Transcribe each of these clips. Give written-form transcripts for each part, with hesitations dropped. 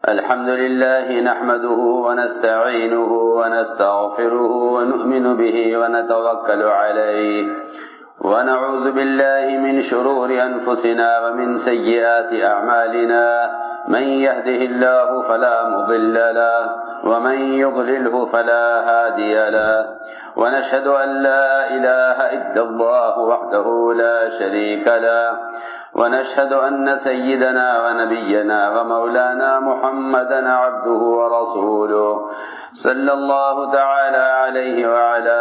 الحمد لله نحمده ونستعينه ونستغفره ونؤمن به ونتوكل عليه ونعوذ بالله من شرور أنفسنا ومن سيئات أعمالنا من يهده الله فلا مضل له ومن يضلله فلا هادي له ونشهد أن لا إله إلا الله وحده لا شريك له ونشهد أن سيدنا ونبينا ومولانا محمدا عبده ورسوله صلى الله تعالى عليه وعلى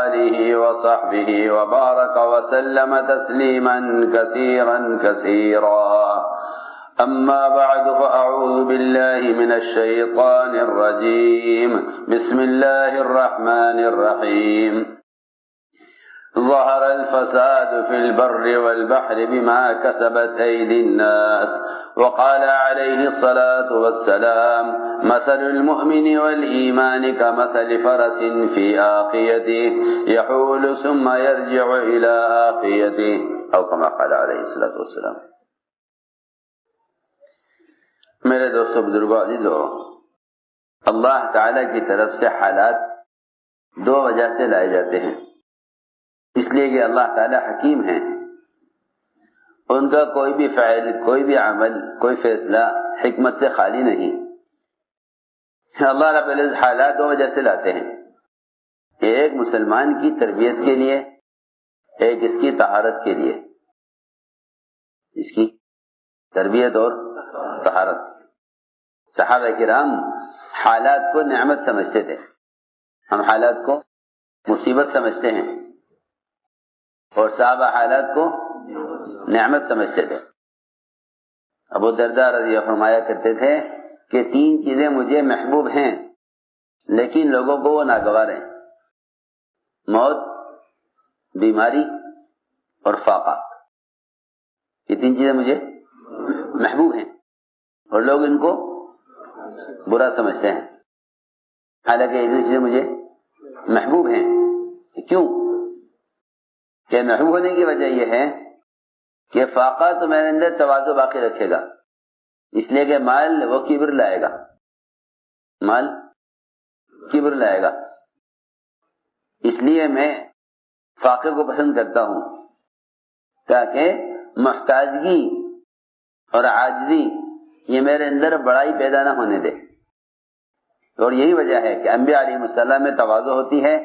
آله وصحبه وبارك وسلم تسليما كثيرا كثيرا. أما بعد فأعوذ بالله من الشيطان الرجيم. بسم الله الرحمن الرحيم. ظهر الفساد في البر والبحر بما كسبت أيدي الناس وقال عليه الصلاة والسلام مثل المؤمن والإيمان كمثل فرس في آخيته يحول ثم يرجع إلى آخيته أو كما قال عليه الصلاة والسلام. میرے دوستو بزرگوں عزیزو، اللہ تعالیٰ کی طرف سے حالات دو وجہ سے لائے جاتے ہیں، اس لیے کہ اللہ تعالیٰ حکیم ہیں، ان کا کوئی بھی فعل، کوئی بھی عمل، کوئی فیصلہ حکمت سے خالی نہیں. اللہ رب العزت حالات دو وجہ سے لاتے ہیں، ایک مسلمان کی تربیت کے لیے، ایک اس کی طہارت کے لیے. اس کی تربیت اور طہارت. صحابہ کرام حالات کو نعمت سمجھتے تھے، ہم حالات کو مصیبت سمجھتے ہیں، اور صحابہ حالات کو نعمت سمجھتے تھے. ابو درداء رضی اللہ فرمایا کرتے تھے کہ تین چیزیں مجھے محبوب ہیں لیکن لوگوں کو وہ ناگوار ہیں: موت، بیماری اور فاقہ. یہ تین چیزیں مجھے محبوب ہیں اور لوگ ان کو برا سمجھتے ہیں، حالانکہ یہ چیزیں مجھے محبوب ہیں. کیوں؟ کہ محبوب ہونے کی وجہ یہ ہے کہ فاقہ تو میرے اندر تواضع باقی رکھے گا، اس لیے کہ مال وہ کبر لائے گا، مال کبر لائے گا. اس لیے میں فاقے کو پسند کرتا ہوں تاکہ محتاجگی اور عاجزی یہ میرے اندر بڑائی پیدا نہ ہونے دے. اور یہی وجہ ہے کہ انبیاء علیہ السلام میں تواضع ہوتی ہے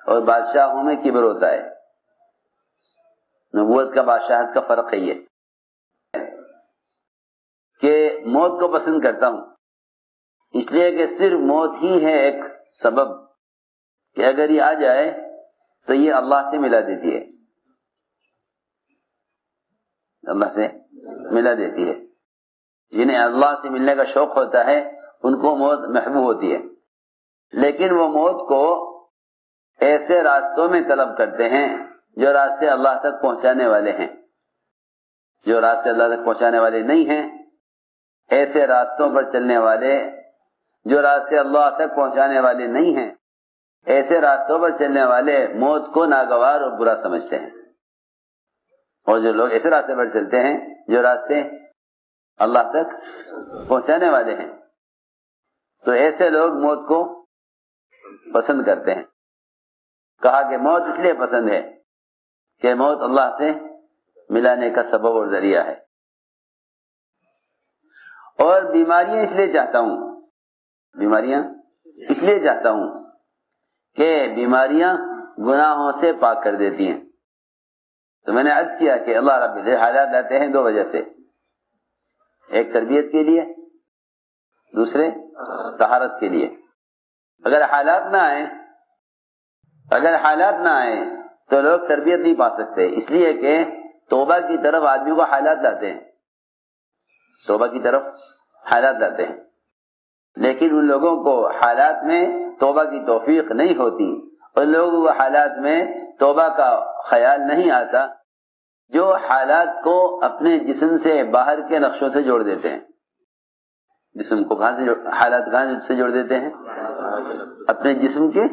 اور بادشاہوں میں کبر ہوتا ہے. نبوت کا بادشاہت کا فرق ہے یہ کہ موت کو پسند کرتا ہوں اس لیے کہ صرف موت ہی ہے ایک سبب کہ اگر یہ آ جائے تو یہ اللہ سے ملا دیتی ہے، اللہ سے ملا دیتی ہے. جنہیں اللہ سے ملنے کا شوق ہوتا ہے ان کو موت محبوب ہوتی ہے، لیکن وہ موت کو ایسے راستوں میں طلب کرتے ہیں جو راستے اللہ تک پہنچانے والے ہیں. جو راستے اللہ تک پہنچانے والے نہیں ہیں، ایسے راستوں پر چلنے والے، جو راستے اللہ تک پہنچانے والے نہیں ہیں، ایسے راستوں پر چلنے والے موت کو ناگوار اور برا سمجھتے ہیں. اور جو لوگ ایسے راستے پر چلتے ہیں جو راستے اللہ تک پہنچانے والے ہیں، تو ایسے لوگ موت کو پسند کرتے ہیں. کہا کہ موت اس لیے پسند ہے کہ موت اللہ سے ملانے کا سبب اور ذریعہ ہے. اور بیماریاں اس لیے چاہتا ہوں، بیماریاں اس لیے چاہتا ہوں کہ بیماریاں گناہوں سے پاک کر دیتی ہیں. تو میں نے عرض کیا کہ اللہ رب العزت حالات لاتے ہیں دو وجہ سے، ایک تربیت کے لیے، دوسرے طہارت کے لیے. اگر حالات نہ آئیں تو لوگ تربیت نہیں پا سکتے، اس لیے کہ توبہ کی طرف آدمی کو حالات لاتے ہیں، توبہ کی طرف حالات لاتے ہیں. لیکن ان لوگوں کو حالات میں توبہ کی توفیق نہیں ہوتی، ان لوگوں کو حالات میں توبہ کا خیال نہیں آتا جو حالات کو اپنے جسم سے باہر کے نقشوں سے جوڑ دیتے ہیں. جسم کو حالات کہاں سے جوڑ دیتے ہیں؟ اپنے جسم کے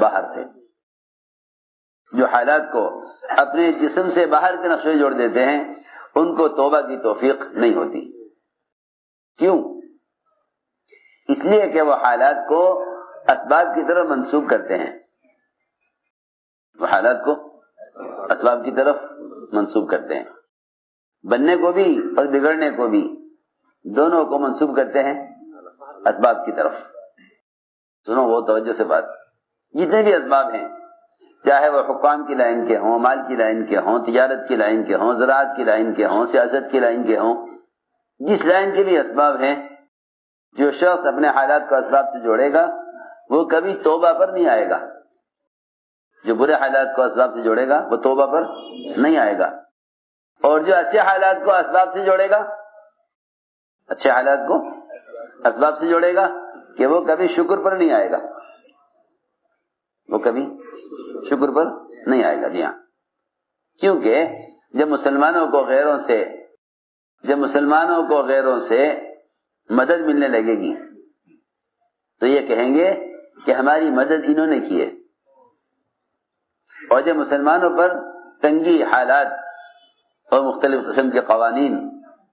باہر سے. جو حالات کو اپنے جسم سے باہر کے نقشے جوڑ دیتے ہیں ان کو توبہ کی توفیق نہیں ہوتی. کیوں؟ اس لیے کہ وہ حالات کو اسباب کی طرف منسوب کرتے ہیں، وہ حالات کو اسباب کی طرف منسوب کرتے ہیں، بننے کو بھی اور بگڑنے کو بھی دونوں کو منسوب کرتے ہیں اسباب کی طرف۔ سنو وہ توجہ سے بات، جتنے بھی اسباب ہیں، چاہے وہ حکام کی لائن کے ہوں، مال کی لائن کے ہوں، تجارت کی لائن کے ہوں، زراعت کی لائن کے ہوں، سیاست کی لائن کے ہوں، جس لائن کے بھی اسباب ہیں، جو شخص اپنے حالات کو اسباب سے جوڑے گا وہ کبھی توبہ پر نہیں آئے گا، جو برے حالات کو اسباب سے جوڑے گا وہ توبہ پر نہیں آئے گا، اور جو اچھے حالات کو اسباب سے جوڑے گا، اچھے حالات کو اسباب سے جوڑے گا کہ وہ کبھی شکر پر نہیں آئے گا، وہ کبھی شکر پر نہیں آئے گا۔ جی ہاں، کیونکہ جب مسلمانوں کو غیروں سے مدد ملنے لگے گی تو یہ کہیں گے کہ ہماری مدد انہوں نے کی ہے، اور جب مسلمانوں پر تنگی حالات اور مختلف قسم کے قوانین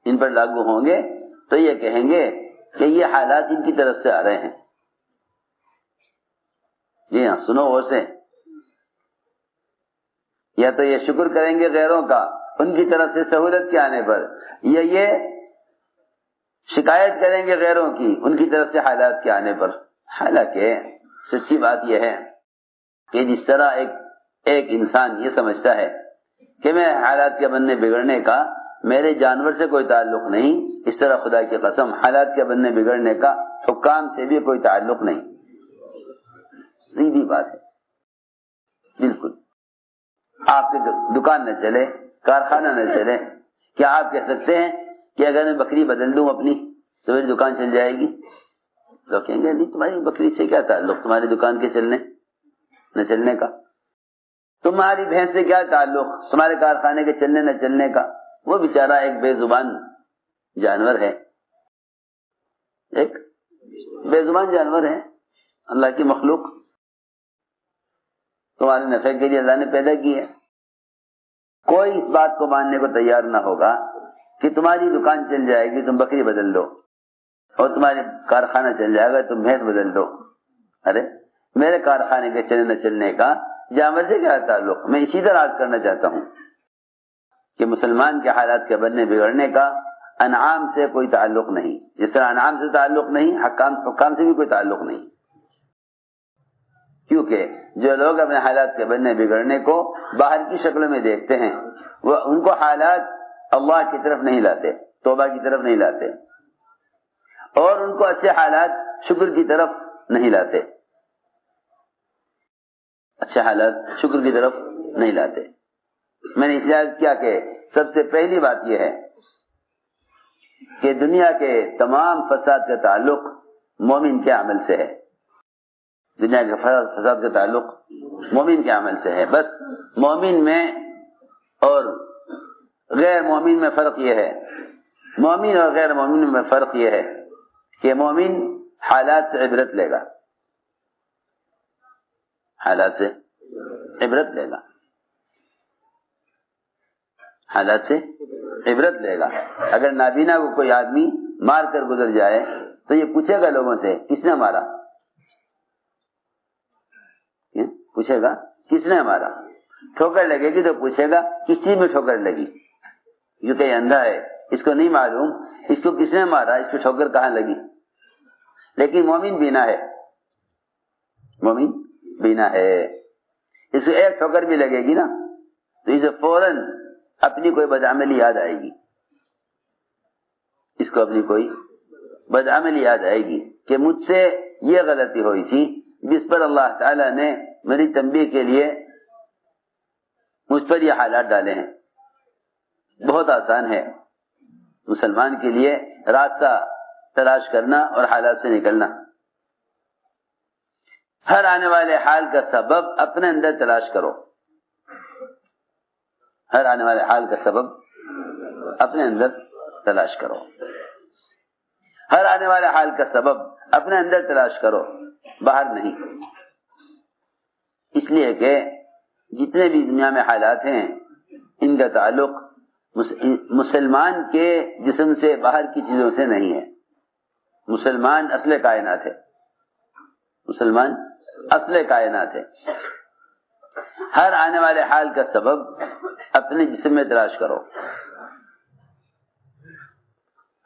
ان پر لاگو ہوں گے تو یہ کہیں گے کہ یہ حالات ان کی طرف سے آ رہے ہیں۔ جی ہاں، سنو غور سے، یا تو یہ شکر کریں گے غیروں کا ان کی طرف سے سہولت کے آنے پر، یا یہ شکایت کریں گے غیروں کی ان کی طرف سے حالات کے آنے پر۔ حالانکہ سچی بات یہ ہے کہ جس طرح ایک انسان یہ سمجھتا ہے کہ میں حالات کے بننے بگڑنے کا میرے جانور سے کوئی تعلق نہیں، اس طرح خدا کی قسم حالات کے بننے بگڑنے کا حکام سے بھی کوئی تعلق نہیں۔ سیدھی بات ہے، بالکل۔ آپ کی دکان نہ چلے، کارخانہ نہ چلے، کیا آپ کہہ سکتے ہیں کہ اگر میں بکری بدل دوں اپنی تو میری دکان چل جائے گی؟ لوگ کہیں گے نہیں، تمہاری بکری سے کیا تعلق تمہاری دکان کے چلنے نہ چلنے کا، تمہاری بھینس سے کیا تعلق تمہارے کارخانے کے چلنے نہ چلنے کا؟ وہ بیچارہ ایک بے زبان جانور ہے، ایک بے زبان جانور ہے، اللہ کی مخلوق تمہارے نفع کے لیے اللہ نے پیدا کی ہے۔ کوئی اس بات کو ماننے کو تیار نہ ہوگا کہ تمہاری دکان چل جائے گی تم بکری بدل لو، اور تمہارے کارخانہ چل جائے گا تم بھینس بدل لو۔ ارے میرے کارخانے کے چلنے نہ چلنے کا جانور سے کیا تعلق؟ میں اسی طرح عرض کرنا چاہتا ہوں کہ مسلمان کے حالات کے بننے بگڑنے کا انعام سے کوئی تعلق نہیں، جس طرح انعام سے تعلق نہیں حکام سے بھی کوئی تعلق نہیں، کیونکہ جو لوگ اپنے حالات کے بننے بگڑنے کو باہر کی شکل میں دیکھتے ہیں وہ ان کو حالات اللہ کی طرف نہیں لاتے، توبہ کی طرف نہیں لاتے، اور ان کو اچھے حالات شکر کی طرف نہیں لاتے، اچھے حالات شکر کی طرف نہیں لاتے۔ میں نے احتجاج کیا کہ سب سے پہلی بات یہ ہے کہ دنیا کے تمام فساد کا تعلق مومن کے عمل سے ہے، دنیا کے فساد کا تعلق مومن کے عمل سے ہے۔ بس مومن میں اور غیر مومن میں فرق یہ ہے، مومن اور غیر مومن میں فرق یہ ہے کہ مومن حالات سے عبرت لے گا، حالات سے عبرت لے گا، حالات سے عبرت لے گا۔ اگر نابینا کو کوئی آدمی مار کر گزر جائے تو یہ پوچھے گا لوگوں سے کس نے مارا، پوچھے گا کس نے مارا، ٹھوکر لگے گی تو پوچھے گا کس چیز میں ٹھوکر لگی، کیونکہ یہ اندھا ہے اس کو نہیں معلوم اس کو کس نے مارا، اس کو ٹھوکر کہاں لگی۔ لیکن مومن بینا ہے، مومن بینا ہے، اس کو ایک ٹھوکر بھی لگے گی نا تو اسے فوراً اپنی کوئی بدعملی یاد آئے گی، اس کو اپنی کوئی بدعملی یاد آئے گی کہ مجھ سے یہ غلطی ہوئی تھی جس پر اللہ تعالیٰ نے میری تنبیہ کے لیے مجھ پر یہ حالات ڈالے ہیں۔ بہت آسان ہے مسلمان کے لیے راستہ تلاش کرنا اور حالات سے نکلنا۔ ہر آنے والے حال کا سبب اپنے اندر تلاش کرو، ہر آنے والے حال کا سبب اپنے اندر تلاش کرو، ہر آنے والے حال کا سبب اپنے اندر تلاش کرو، باہر نہیں۔ اس لیے کہ جتنے بھی دنیا میں حالات ہیں ان کا تعلق مسلمان کے جسم سے باہر کی چیزوں سے نہیں ہے، مسلمان اصل کائنات ہے، مسلمان اصل کائنات ہے۔ ہر آنے والے حال کا سبب اپنے جسم میں تلاش کرو،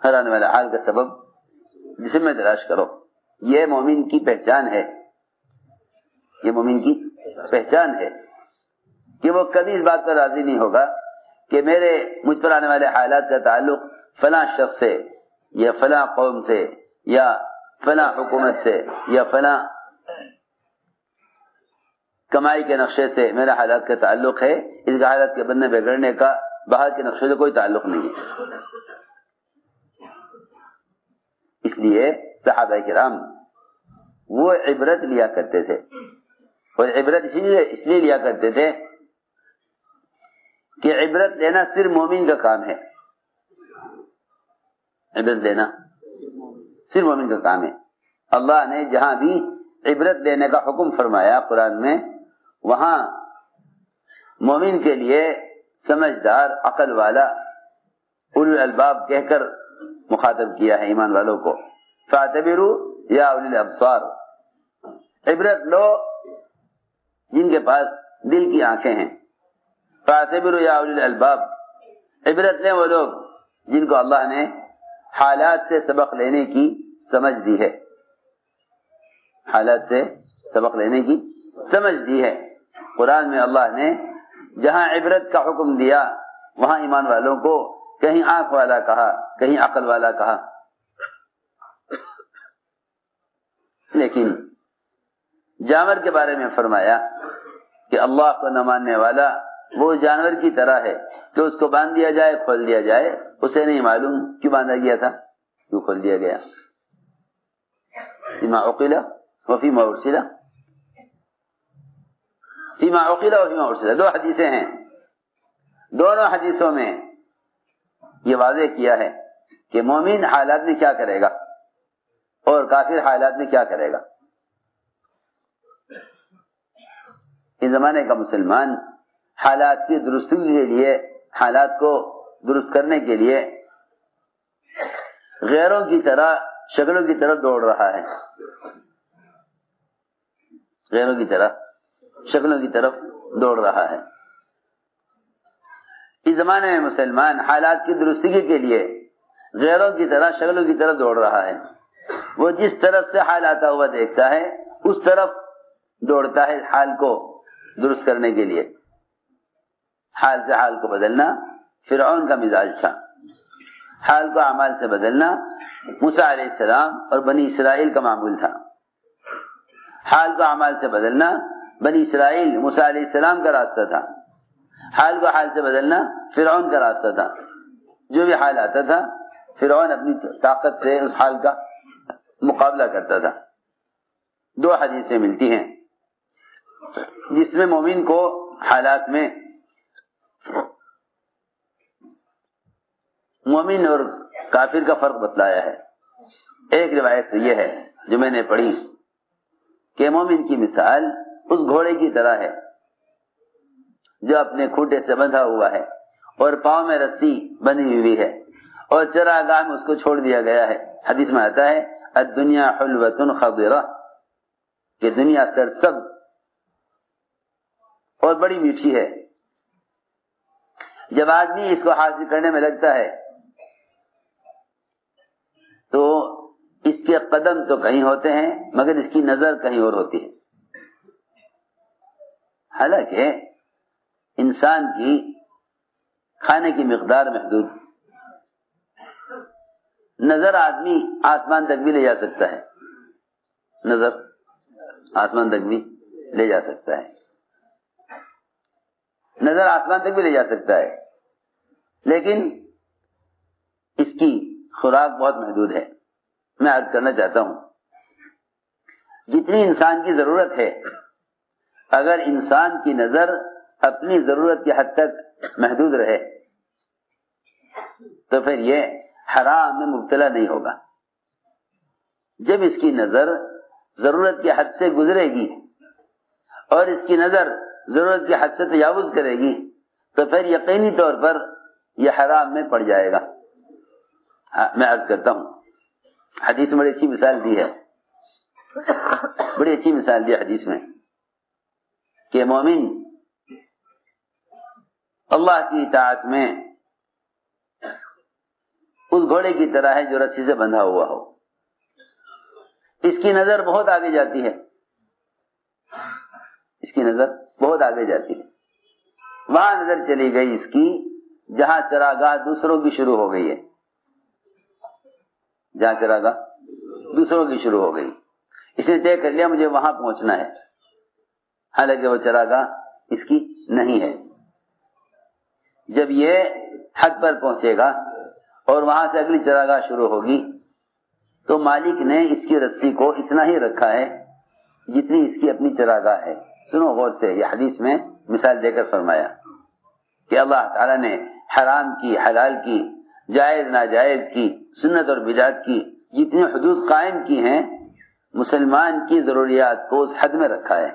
ہر آنے والے حال کا سبب جسم میں تلاش کرو۔ یہ مومن کی پہچان ہے، یہ مومن کی پہچان ہے کہ وہ کبھی اس بات پر راضی نہیں ہوگا کہ مجھ پر آنے والے حالات کا تعلق فلاں شخص سے یا فلاں قوم سے یا فلاں حکومت سے یا فلاں کمائی کے نقشے سے میرا حالات کا تعلق ہے، اس کا حالات کے بننے بگڑنے کا باہر کے نقشے سے کوئی تعلق نہیں ہے۔ اس لیے صحابہ کرام وہ عبرت لیا کرتے تھے، اور عبرت اس لیے لیا کرتے تھے کہ عبرت لینا صرف مومن کا کام ہے، عبرت لینا صرف مومن کا کام ہے۔ اللہ نے جہاں بھی عبرت لینے کا حکم فرمایا قرآن میں، وہاں مومن کے لیے سمجھدار، عقل والا، اولو الالباب کہہ کر مخاطب کیا ہے ایمان والوں کو۔ فاعتبروا یا اولی الابصار، عبرت لو جن کے پاس دل کی آنکھیں ہیں۔ فاعتبروا یا اولی الالباب، عبرت لیں وہ لوگ جن کو اللہ نے حالات سے سبق لینے کی سمجھ دی ہے، حالات سے سبق لینے کی سمجھ دی ہے۔ قرآن میں اللہ نے جہاں عبرت کا حکم دیا وہاں ایمان والوں کو کہیں آنکھ والا کہا، کہیں عقل والا کہا۔ لیکن جانور کے بارے میں فرمایا کہ اللہ کو نہ ماننے والا وہ جانور کی طرح ہے کہ اس کو باندھ دیا جائے، کھول دیا جائے، اسے نہیں معلوم کیوں باندھا گیا تھا، کیوں کھول دیا گیا۔ فیما عقل وفیما ارسل، فیما عقل وفیما ارسل، دو حدیثیں ہیں، دونوں حدیثوں میں یہ واضح کیا ہے کہ مومن حالات میں کیا کرے گا اور کافر حالات میں کیا کرے گا۔ اس زمانے کا مسلمان حالات کی درستی کے لیے، حالات کو درست کرنے کے لیے غیروں کی طرح شکلوں کی طرف دوڑ رہا ہے، غیروں کی طرح شکلوں کی طرف دوڑ رہا ہے۔ اس زمانے میں مسلمان حالات کی درستگی کے لیے غیروں کی طرح شکلوں کی طرف دوڑ رہا ہے۔ وہ جس طرف سے حال آتا ہوا دیکھتا ہے اس طرف دوڑتا ہے حال کو درست کرنے کے لیے۔ حال سے حال کو بدلنا فرعون کا مزاج تھا، حال کو اعمال سے بدلنا موسیٰ علیہ السلام اور بنی اسرائیل کا معمول تھا۔ حال کو اعمال سے بدلنا بنی اسرائیل موسیٰ علیہ السلام کا راستہ تھا، حال کو حال سے بدلنا فرعون کا راستہ تھا۔ جو بھی حال آتا تھا فرعون اپنی طاقت سے اس حال کا مقابلہ کرتا تھا۔ دو حدیثیں ملتی ہیں جس میں مومن کو حالات میں مومن اور کافر کا فرق بتلایا ہے۔ ایک روایت تو یہ ہے جو میں نے پڑھی کہ مومن کی مثال اس گھوڑے کی طرح ہے جو اپنے کھوٹے سے بندھا ہوا ہے اور پاؤں میں رسی بندھی ہوئی ہے اور چراگاہ میں اس کو چھوڑ دیا گیا ہے۔ حدیث میں آتا ہے الدنیا حلوۃ خضرہ، کہ دنیا سرسبز اور بڑی میٹھی ہے۔ جب آدمی اس کو حاصل کرنے میں لگتا ہے تو اس کے قدم تو کہیں ہوتے ہیں مگر اس کی نظر کہیں اور ہوتی ہے۔ حالانکہ انسان کی کھانے کی مقدار محدود، نظر آدمی آسمان تک بھی لے جا سکتا ہے، نظر آسمان تک بھی لے جا سکتا ہے، نظر آسمان تک بھی لے جا سکتا ہے، لیکن اس کی خوراک بہت محدود ہے۔ میں عرض کرنا چاہتا ہوں جتنی انسان کی ضرورت ہے، اگر انسان کی نظر اپنی ضرورت کی حد تک محدود رہے تو پھر یہ حرام میں مبتلا نہیں ہوگا۔ جب اس کی نظر ضرورت کی حد سے گزرے گی اور اس کی نظر ضرورت کی حد سے تجاوز کرے گی تو پھر یقینی طور پر یہ حرام میں پڑ جائے گا۔ میں عرض کرتا ہوں حدیث میں بڑی اچھی مثال دی ہے، بڑی اچھی مثال دی حدیث میں کہ مومن اللہ کی اطاعت میں اس گھوڑے کی طرح ہے جو رسی سے بندھا ہوا ہو، اس کی نظر بہت آگے جاتی ہے، اس کی نظر بہت آگے جاتی ہے، وہاں نظر چلی گئی اس کی جہاں چراگاہ دوسروں کی شروع ہو گئی ہے، جہاں چراگاہ دوسروں کی شروع ہو گئی، اس نے طے کر لیا مجھے وہاں پہنچنا ہے، حالانکہ وہ چراگاہ اس کی نہیں ہے۔ جب یہ حد پر پہنچے گا اور وہاں سے اگلی چراگاہ شروع ہوگی تو مالک نے اس کی رسی کو اتنا ہی رکھا ہے جتنی اس کی اپنی چراگاہ ہے۔ سنو غور سے، یہ حدیث میں مثال دے کر فرمایا کہ اللہ تعالیٰ نے حرام کی، حلال کی، جائز ناجائز کی، سنت اور بدعت کی جتنی حدود قائم کی ہیں، مسلمان کی ضروریات کو اس حد میں رکھا ہے۔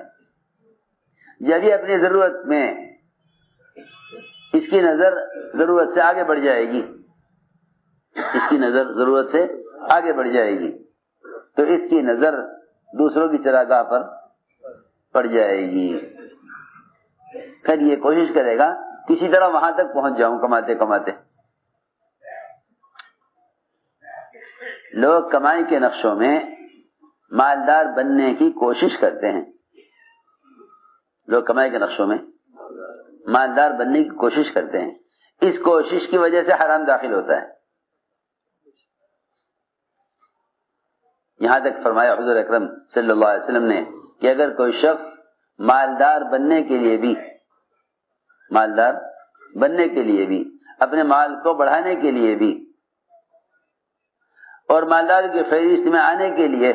جب یہ اپنی ضرورت میں اس کی نظر ضرورت سے آگے بڑھ جائے گی، اس کی نظر ضرورت سے آگے بڑھ جائے گی تو اس کی نظر دوسروں کی چراگاہ پر پڑ جائے گی، پھر یہ کوشش کرے گا کسی طرح وہاں تک پہنچ جاؤں کماتے کماتے۔ لوگ کمائی کے نقشوں میں مالدار بننے کی کوشش کرتے ہیں، لوگ کمائی کے نقشوں میں مالدار بننے کی کوشش کرتے ہیں، اس کوشش کی وجہ سے حرام داخل ہوتا ہے۔ یہاں تک فرمایا حضور اکرم صلی اللہ علیہ وسلم نے کہ اگر کوئی شخص مالدار بننے کے لیے بھی، مالدار بننے کے لیے بھی، اپنے مال کو بڑھانے کے لیے بھی اور مالدار کی فہرست میں آنے کے لیے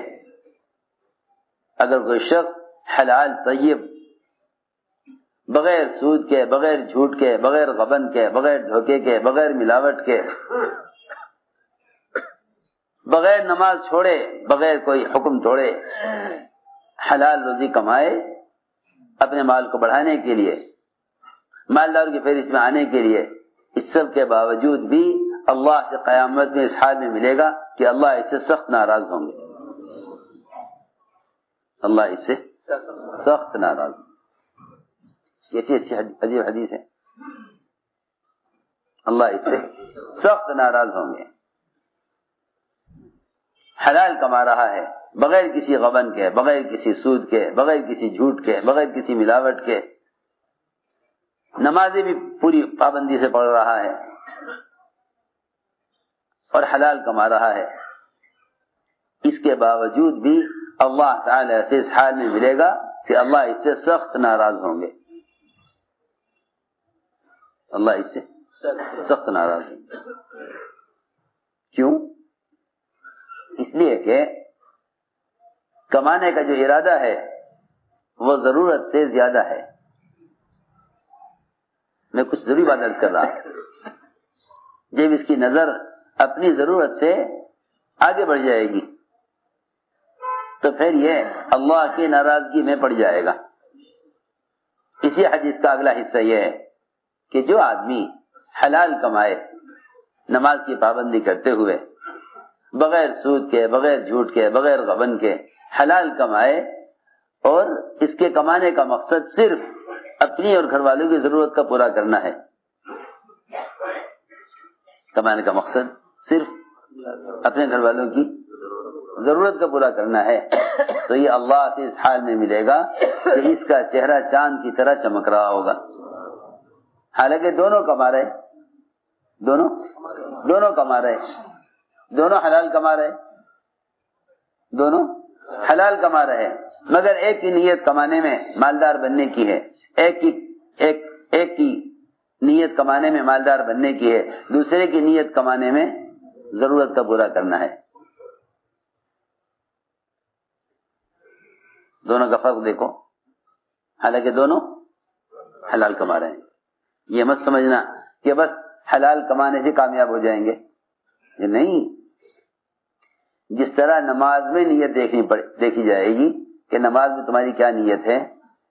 اگر کوئی شخص حلال طیب، بغیر سود کے، بغیر جھوٹ کے، بغیر غبن کے، بغیر دھوکے کے، بغیر ملاوٹ کے، بغیر نماز چھوڑے، بغیر کوئی حکم توڑے حلال روزی کمائے اپنے مال کو بڑھانے کے لیے، مالدار کی فہرست میں آنے کے لیے، اس سب کے باوجود بھی اللہ سے قیامت میں اس حال میں ملے گا کہ اللہ اس سے سخت ناراض ہوں گے، اللہ اس سے سخت ناراض۔ کیسی اچھی عجیب حدیث ہے، اللہ اس سے سخت ناراض ہوں گے۔ حلال کما رہا ہے بغیر کسی غبن کے، بغیر کسی سود کے، بغیر کسی جھوٹ کے، بغیر کسی ملاوٹ کے، نمازیں بھی پوری پابندی سے پڑھ رہا ہے اور حلال کما رہا ہے، اس کے باوجود بھی اللہ تعالی سے اس حال میں ملے گا کہ اللہ اس سے سخت ناراض ہوں گے، اللہ اس سے سخت ناراض ہوں گے۔ کیوں؟ اس لیے کہ کمانے کا جو ارادہ ہے وہ ضرورت سے زیادہ ہے۔ میں کچھ ضروری بات عرض کر رہا ہوں، جب اس کی نظر اپنی ضرورت سے آگے بڑھ جائے گی تو پھر یہ اللہ کی ناراضگی میں پڑ جائے گا۔ اسی حدیث کا اگلا حصہ یہ ہے کہ جو آدمی حلال کمائے نماز کی پابندی کرتے ہوئے، بغیر سود کے، بغیر جھوٹ کے، بغیر غبن کے حلال کمائے اور اس کے کمانے کا مقصد صرف اپنی اور گھر والوں کی ضرورت کا پورا کرنا ہے، کمانے کا مقصد صرف اپنے گھر والوں کی ضرورت کا پورا کرنا ہے، تو یہ اللہ سے اس حال میں ملے گا کہ اس کا چہرہ چاند کی طرح چمک رہا ہوگا، حالانکہ دونوں کما رہے، دونوں کما رہے، دونوں حلال کما رہے، دونوں حلال کما رہے، مگر ایک کی نیت کمانے میں مالدار بننے کی ہے، ایک کی نیت کمانے میں مالدار بننے کی ہے، دوسرے کی نیت کمانے میں ضرورت کا پورا کرنا ہے۔ دونوں کا فرق دیکھو، حالانکہ دونوں حلال کما رہے ہیں۔ یہ مت سمجھنا کہ بس حلال کمانے سے کامیاب ہو جائیں گے، یہ نہیں۔ جس طرح نماز میں نیت دیکھی جائے گی کہ نماز میں تمہاری کیا نیت ہے،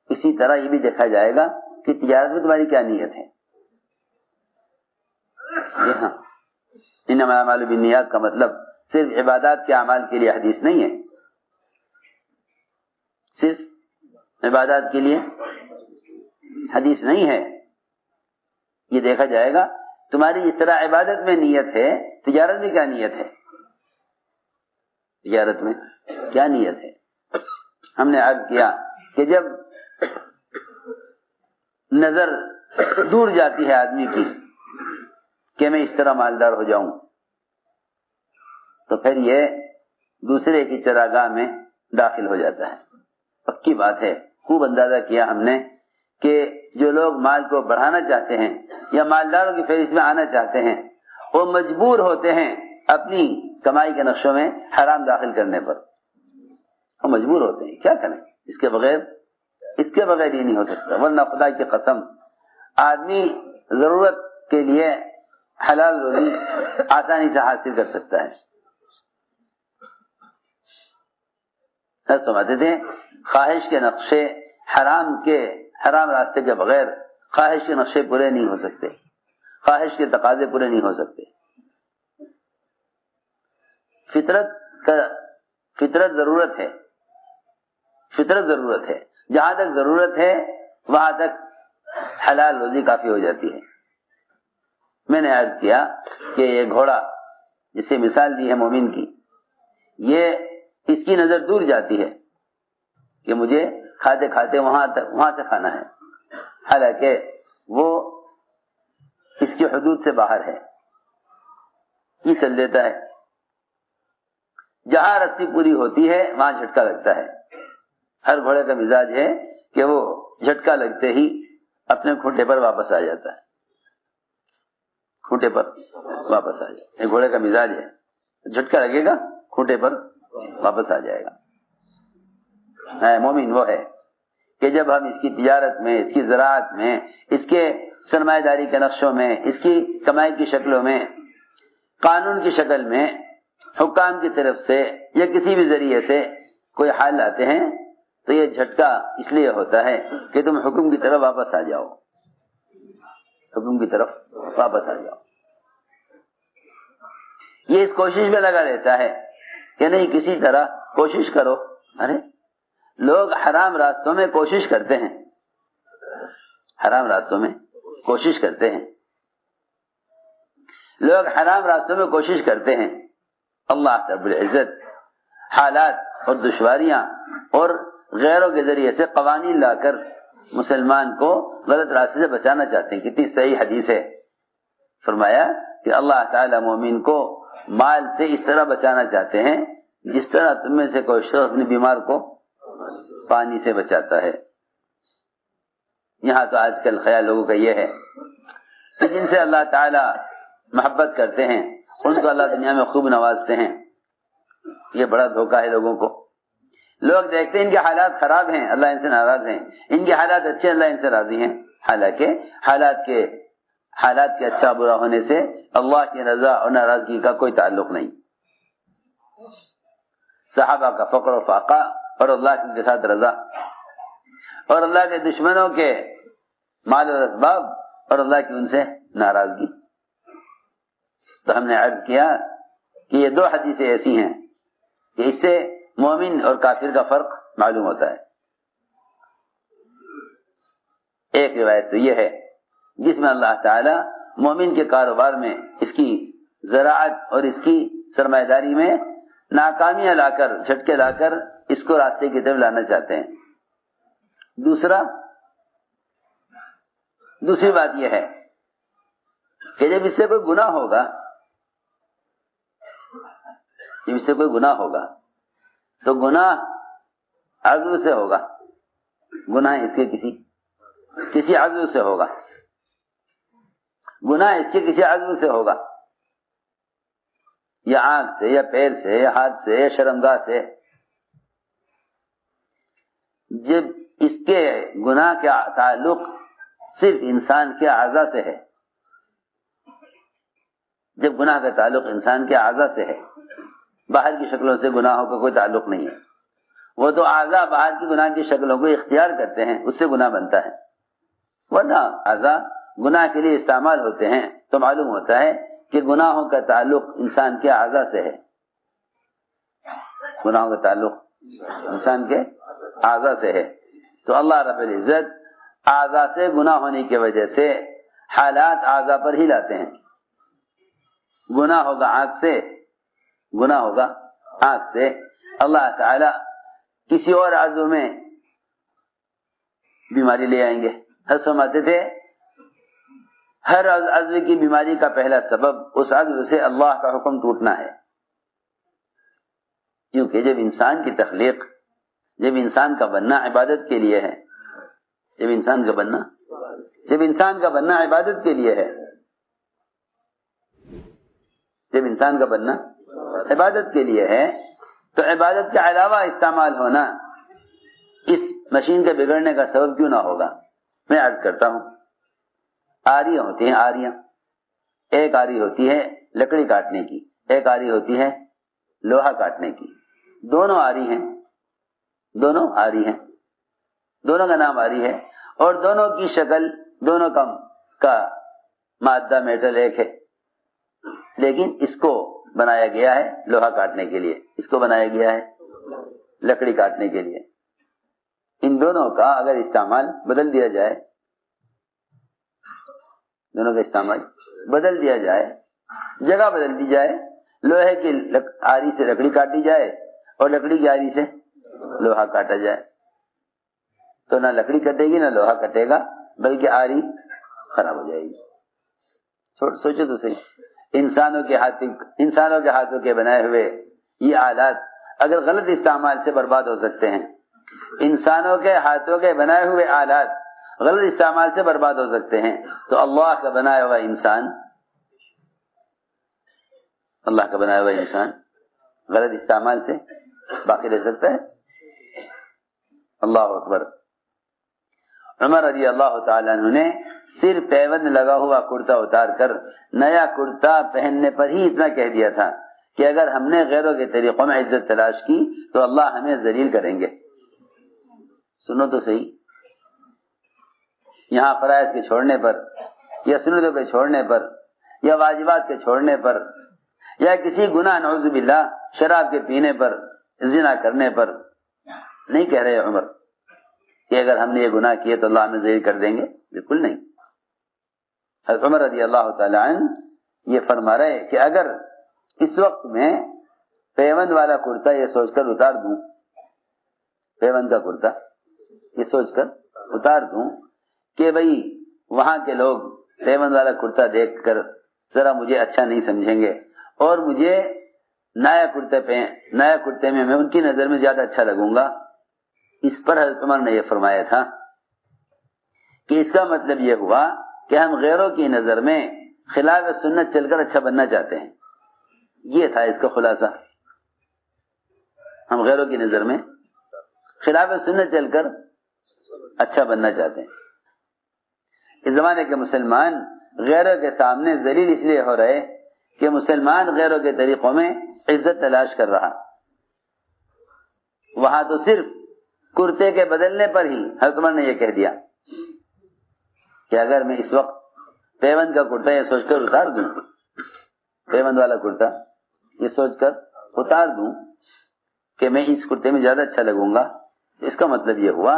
اسی طرح یہ بھی دیکھا جائے گا کہ تجارت میں تمہاری کیا نیت ہے۔ جی ہاں، انما الاعمال بالنیات کا مطلب صرف عبادات کے اعمال کے لیے حدیث نہیں ہے، صرف عبادات کے لیے حدیث نہیں ہے. یہ دیکھا جائے گا تمہاری اس طرح عبادت میں نیت ہے، تجارت میں کیا نیت ہے، تجارت میں کیا نیت ہے. ہم نے عرض کیا کہ جب نظر دور جاتی ہے آدمی کی کہ میں اس طرح مالدار ہو جاؤں، تو پھر یہ دوسرے کی چراگاہ میں داخل ہو جاتا ہے. پکی بات ہے، خوب اندازہ کیا ہم نے کہ جو لوگ مال کو بڑھانا چاہتے ہیں یا مالداروں کی فہرست میں آنا چاہتے ہیں، وہ مجبور ہوتے ہیں اپنی کمائی کے نقشوں میں حرام داخل کرنے پر. وہ مجبور ہوتے ہیں، کیا کریں، اس کے بغیر یہ نہیں ہو سکتا. ورنہ خدا کی قسم آدمی ضرورت کے لیے حلال روزی آسانی سے حاصل کر سکتا ہے. سمجھتے تھے خواہش کے نقشے حرام راستے کے بغیر خواہش کے نقشے پورے نہیں ہو سکتے، خواہش کے تقاضے پورے نہیں ہو سکتے. فطرت ضرورت ہے، فطرت ضرورت ہے. جہاں تک ضرورت ہے وہاں تک حلال روزی کافی ہو جاتی ہے. میں نے عرض کیا کہ یہ گھوڑا جسے مثال دی ہے مومن کی، یہ اس کی نظر دور جاتی ہے کہ مجھے کھاتے کھاتے وہاں سے کھانا ہے، حالانکہ وہ اس کی حدود سے باہر ہے، یہ چل دیتا ہے. جہاں رسی پوری ہوتی ہے وہاں جھٹکا لگتا ہے. ہر گھوڑے کا مزاج ہے کہ وہ جھٹکا لگتے ہی اپنے کھوٹے پر واپس آ جاتا ہے، کھوٹے پر واپس آ جائے. یہ گھوڑے کا مزاج ہے، جھٹکا لگے گا کھوٹے پر واپس آ جائے گا. مومن وہ ہے کہ جب ہم اس کی تجارت میں، اس کی زراعت میں، اس کے سرمایہ داری کے نقشوں میں، اس کی کمائی کی شکلوں میں، قانون کی شکل میں، حکام کی طرف سے یا کسی بھی ذریعے سے کوئی حال لاتے ہیں تو یہ جھٹکا اس لیے ہوتا ہے کہ تم حکم کی طرف واپس آ جاؤ، حکم کی طرف واپس آ جاؤ. یہ اس کوشش میں لگا رہتا ہے کہ نہیں کسی طرح کوشش کرو. ارے لوگ حرام راستوں میں کوشش کرتے ہیں، حرام راستوں میں کوشش کرتے ہیں، لوگ حرام راستوں میں کوشش کرتے ہیں. اللہ رب العزت حالات اور دشواریاں اور غیروں کے ذریعے سے قوانین لا کر مسلمان کو غلط راستے سے بچانا چاہتے ہیں. کتنی صحیح حدیث ہے، فرمایا کہ اللہ تعالی مومن کو مال سے اس طرح بچانا چاہتے ہیں جس طرح تم میں سے کوئی شخص اپنے بیمار کو پانی سے بچاتا ہے. یہاں تو آج کل خیال لوگوں کا یہ ہے کہ جن سے اللہ تعالی محبت کرتے ہیں ان کو اللہ دنیا میں خوب نوازتے ہیں. یہ بڑا دھوکہ ہے لوگوں کو. لوگ دیکھتے ہیں ان کے حالات خراب ہیں، اللہ ان سے ناراض ہیں، ان کے حالات اچھے، اللہ ان سے راضی ہیں. حالانکہ حالات کے اچھا برا ہونے سے اللہ کی رضا اور ناراضگی کا کوئی تعلق نہیں. صحابہ کا فقر و فاقہ اور اللہ کے ساتھ رضا، اور اللہ کے دشمنوں کے مال و اسباب اور اللہ کی ان سے ناراضگی. تو ہم نے عرض کیا کہ یہ دو حدیثیں ایسی ہیں کہ اس سے مومن اور کافر کا فرق معلوم ہوتا ہے. ایک روایت تو یہ ہے جس میں اللہ تعالی مومن کے کاروبار میں، اس کی زراعت اور اس کی سرمایہ داری میں ناکامیاں لا کر، جھٹکے لا کر اس کو راستے کی طرف لانا چاہتے ہیں. دوسری بات یہ ہے کہ جب اس سے کوئی گناہ ہوگا، تو گناہ عضو سے ہوگا، گناہ اس کے کسی عضو سے ہوگا، گناہ اس کے کسی عضو سے ہوگا، یا آنکھ سے یا پیر سے یا ہاتھ سے یا شرمگاہ سے. جب اس کے گناہ کا تعلق صرف انسان کے اعضاء سے ہے، جب گناہ کا تعلق انسان کے اعضاء سے ہے، باہر کی شکلوں سے گناہوں کا کوئی تعلق نہیں ہے. وہ تو اعضاء باہر کی گناہ کی شکلوں کو اختیار کرتے ہیں، اس سے گناہ بنتا ہے. ورنہ اعضاء گناہ کے لیے استعمال ہوتے ہیں تو معلوم ہوتا ہے کہ گناہوں کا تعلق انسان کے اعضاء سے ہے. گناہوں کا تعلق انسان کے اعضاء سے ہے. تو اللہ رب العزت اعضاء سے گناہ ہونے کی وجہ سے حالات اعضاء پر ہی لاتے ہیں. گناہ ہوگا آنکھ سے، گناہ ہوگا آنکھ سے، اللہ تعالی کسی اور عضو میں بیماری لے آئیں گے. حضرت فرماتے تھے ہر عضو کی بیماری کا پہلا سبب اس عضو سے اللہ کا حکم ٹوٹنا ہے. کیونکہ جب انسان کی تخلیق، جب انسان کا بننا عبادت کے لیے ہے، جب انسان کا بننا عبادت کے لیے ہے، جب انسان کا بننا عبادت کے لیے ہے، تو عبادت کے علاوہ استعمال ہونا اس مشین کے بگڑنے کا سبب کیوں نہ ہوگا؟ میں عرض کرتا ہوں، آریاں ہوتی ہیں، آریاں. ایک آری ہوتی ہے لکڑی کاٹنے کی، ایک آری ہوتی ہے لوہا کاٹنے کی. دونوں آری ہیں، دونوں آری ہیں، دونوں کا نام آری ہے، اور دونوں کی شکل، دونوں کا مادہ میٹل ایک ہے. لیکن اس کو بنایا گیا ہے لوہا کاٹنے کے لیے، اس کو بنایا گیا ہے لکڑی کاٹنے کے لیے. ان دونوں کا اگر استعمال بدل دیا جائے، دونوں کا استعمال بدل دیا جائے، جگہ بدل دی جائے، لوہے کی آری سے لکڑی کاٹی جائے اور لکڑی کی آری سے لوہا کاٹا جائے، تو نہ لکڑی کٹے گی نہ لوہا کٹے گا، بلکہ آری خراب ہو جائے گی. سوچو تو صحیح، انسانوں کے ہاتھوں کے بنائے ہوئے یہ آلات اگر غلط استعمال سے برباد ہو سکتے ہیں، انسانوں کے ہاتھوں کے بنائے ہوئے آلات غلط استعمال سے برباد ہو سکتے ہیں، تو اللہ کا بنایا ہوا انسان غلط استعمال سے باقی رہ سکتا ہے؟ اللہ اکبر. عمر رضی اللہ تعالیٰ عنہ نے صرف پیوند لگا ہوا کرتا اتار کر نیا کرتا پہننے پر ہی اتنا کہہ دیا تھا کہ اگر ہم نے غیروں کے طریقوں میں عزت تلاش کی تو اللہ ہمیں ذلیل کریں گے. سنو تو صحیح، یہاں فرائض کے چھوڑنے پر یا سنتوں کے چھوڑنے پر یا واجبات کے چھوڑنے پر یا کسی گناہ نعوذ باللہ شراب کے پینے پر، زنا کرنے پر نہیں کہہ رہے عمر کہ اگر ہم نے یہ گناہ کیے تو اللہ ہمیں ذلیل کر دیں گے. بالکل نہیں. حضرت عمر رضی اللہ تعالی عنہ یہ فرما رہے کہ اگر اس وقت میں پیوند والا کرتا یہ سوچ کر اتار دوں، پیوند کا کرتا یہ سوچ کر اتار دوں کہ بھئی وہاں کے لوگ پیوند والا کرتا دیکھ کر ذرا مجھے اچھا نہیں سمجھیں گے اور مجھے نیا کرتے میں ان کی نظر میں زیادہ اچھا لگوں گا، اس پر حضرت عمر نے یہ فرمایا تھا کہ اس کا مطلب یہ ہوا کہ ہم غیروں کی نظر میں خلاف سنت چل کر اچھا بننا چاہتے ہیں. یہ تھا اس کا خلاصہ. ہم غیروں کی نظر میں خلاف سنت چل کر اچھا بننا چاہتے ہیں. اس زمانے کے مسلمان غیروں کے سامنے ذلیل اس لیے ہو رہے کہ مسلمان غیروں کے طریقوں میں عزت تلاش کر رہا. وہاں تو صرف کرتے کے بدلنے پر ہی حضرت عمر نے یہ کہہ دیا کہ اگر میں اس وقت پیوند کا کرتا یہ سوچ کر اتار دوں، پیوند والا کرتا یہ سوچ کر اتار دوں کہ میں اس کرتے میں زیادہ اچھا لگوں گا، اس کا مطلب یہ ہوا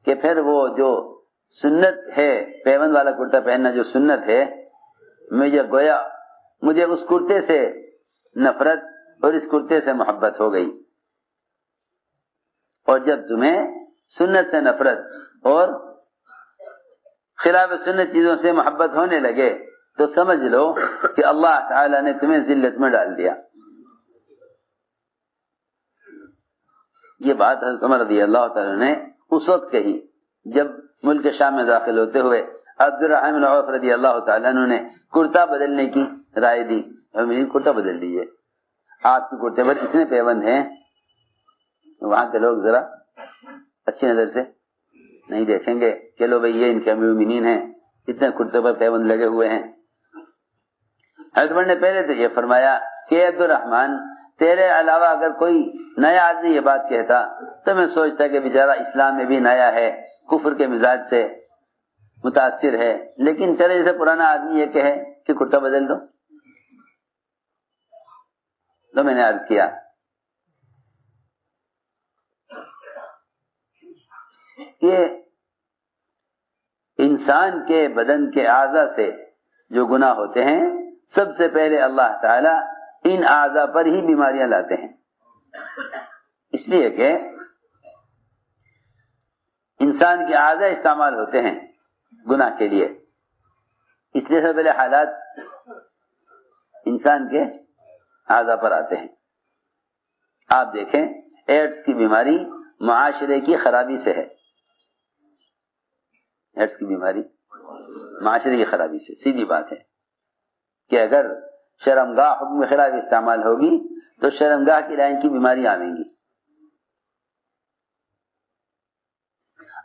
کہ پھر وہ جو سنت ہے پیوند والا کرتا پہننا جو سنت ہے، مجھے اس کرتے سے نفرت اور اس کرتے سے محبت ہو گئی. اور جب تمہیں سنت سے نفرت اور خلاف سنت چیزوں سے محبت ہونے لگے تو سمجھ لو کہ اللہ تعالی نے تمہیں ذلت میں ڈال دیا. یہ بات حضرت عمر رضی اللہ تعالی نے اس وقت کہی جب ملک شام میں داخل ہوتے ہوئے عبد الرحمن بن عوف رضی اللہ تعالی عنہ نے کرتا بدلنے کی رائے دی. کرتا بدل دیجیے، آپ کے کرتے پر اتنے پیوند ہیں، وہاں کے لوگ ذرا اچھی نظر سے نہیں دیکھیں گے. چلو بھئی یہ ان کے امیر المومنین ہیں، اتنے کرتے پر پیوند لگے ہوئے ہیں. حضرت عمر نے پہلے تو یہ فرمایا کہ عبد الرحمن تیرے علاوہ اگر کوئی نیا آدمی یہ بات کہتا تو میں سوچتا کہ بیچارہ اسلام میں بھی نیا ہے، کفر کے مزاج سے متاثر ہے، لیکن تیرے جیسے پرانا آدمی یہ کہے کہ کرتا بدل دو. تو میں نے عرض کیا کہ انسان کے بدن کے اعضاء سے جو گناہ ہوتے ہیں سب سے پہلے اللہ تعالی ان اعضاء پر ہی بیماریاں لاتے ہیں، اس لیے کہ انسان کے اعضاء استعمال ہوتے ہیں گناہ کے لیے، اس لیے سب سے پہلے حالات انسان کے اعضاء پر آتے ہیں۔ آپ دیکھیں ایڈز کی بیماری معاشرے کی خرابی سے ہے، ایڈز کی بیماری معاشرے کی خرابی سے، سیدھی بات ہے کہ اگر شرمگاہ حکم خلاف استعمال ہوگی تو شرمگاہ کی لائن کی بیماری آئیں گی،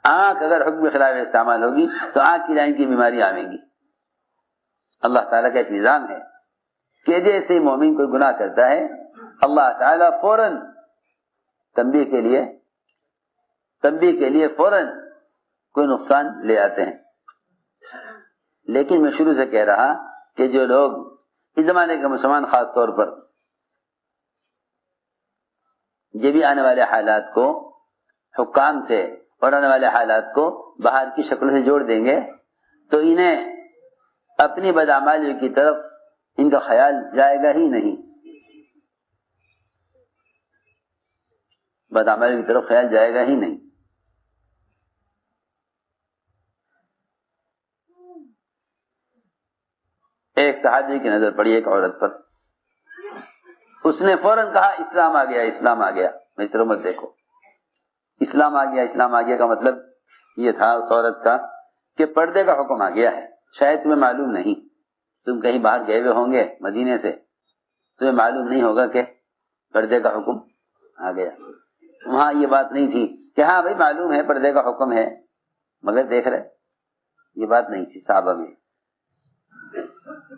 آنکھ اگر حکم خلاف استعمال ہوگی تو آنکھ کی لائن کی بیماری آئیں گی۔ اللہ تعالیٰ کا ایک نظام ہے کہ جیسے مومن کوئی گناہ کرتا ہے اللہ تعالیٰ فوراً تنبیہ کے لیے فوراً کوئی نقصان لے آتے ہیں۔ لیکن میں شروع سے کہہ رہا کہ جو لوگ اس زمانے کے مسلمان خاص طور پر یہ بھی آنے والے حالات کو حکام سے اور آنے والے حالات کو باہر کی شکل سے جوڑ دیں گے تو انہیں اپنی بدعمالی کی طرف ان کا خیال جائے گا ہی نہیں، بدعمالی کی طرف خیال جائے گا ہی نہیں۔ ایک صحابی کی نظر پڑی ایک عورت پر، اس نے فوراً کہا اسلام آ گیا، اسلام آ گیا۔ میں طرح مت دیکھو، اسلام آ گیا، اسلام آ گیا کا مطلب یہ تھا اس عورت کا کہ پردے کا حکم آ گیا ہے۔ شاید تمہیں معلوم نہیں، تم کہیں باہر گئے ہوئے ہوں گے مدینے سے، تمہیں معلوم نہیں ہوگا کہ پردے کا حکم آ گیا۔ وہاں یہ بات نہیں تھی کہ ہاں بھائی معلوم ہے پردے کا حکم ہے مگر دیکھ رہے، یہ بات نہیں تھی صحابہ میں،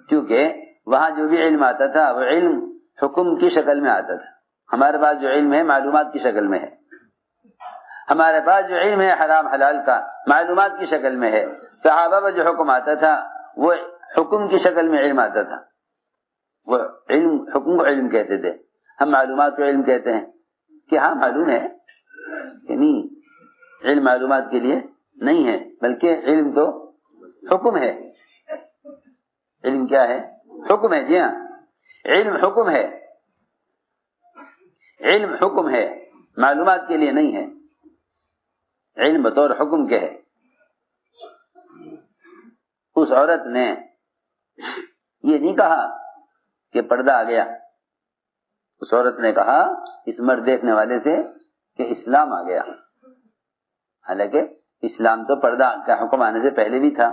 کیونکہ وہاں جو بھی علم آتا تھا وہ علم حکم کی شکل میں آتا تھا۔ ہمارے پاس جو علم ہے معلومات کی شکل میں ہے، ہمارے پاس جو علم ہے حرام حلال کا معلومات کی شکل میں ہے۔ صحابہ پر جو حکم آتا تھا وہ حکم کی شکل میں علم آتا تھا، وہ علم حکم کو علم کہتے تھے، ہم معلومات کو علم کہتے ہیں کہ ہاں معلوم ہے کہ نہیں، علم معلومات کے لیے نہیں ہے بلکہ علم تو حکم ہے۔ علم کیا ہے؟ حکم ہے، جی ہاں علم حکم ہے، علم حکم ہے، معلومات کے لیے نہیں ہے، علم بطور حکم کے ہے۔ اس عورت نے یہ نہیں کہا کہ پردہ آ گیا، اس عورت نے کہا اس مرد دیکھنے والے سے کہ اسلام آ گیا، حالانکہ اسلام تو پردہ کا حکم آنے سے پہلے بھی تھا۔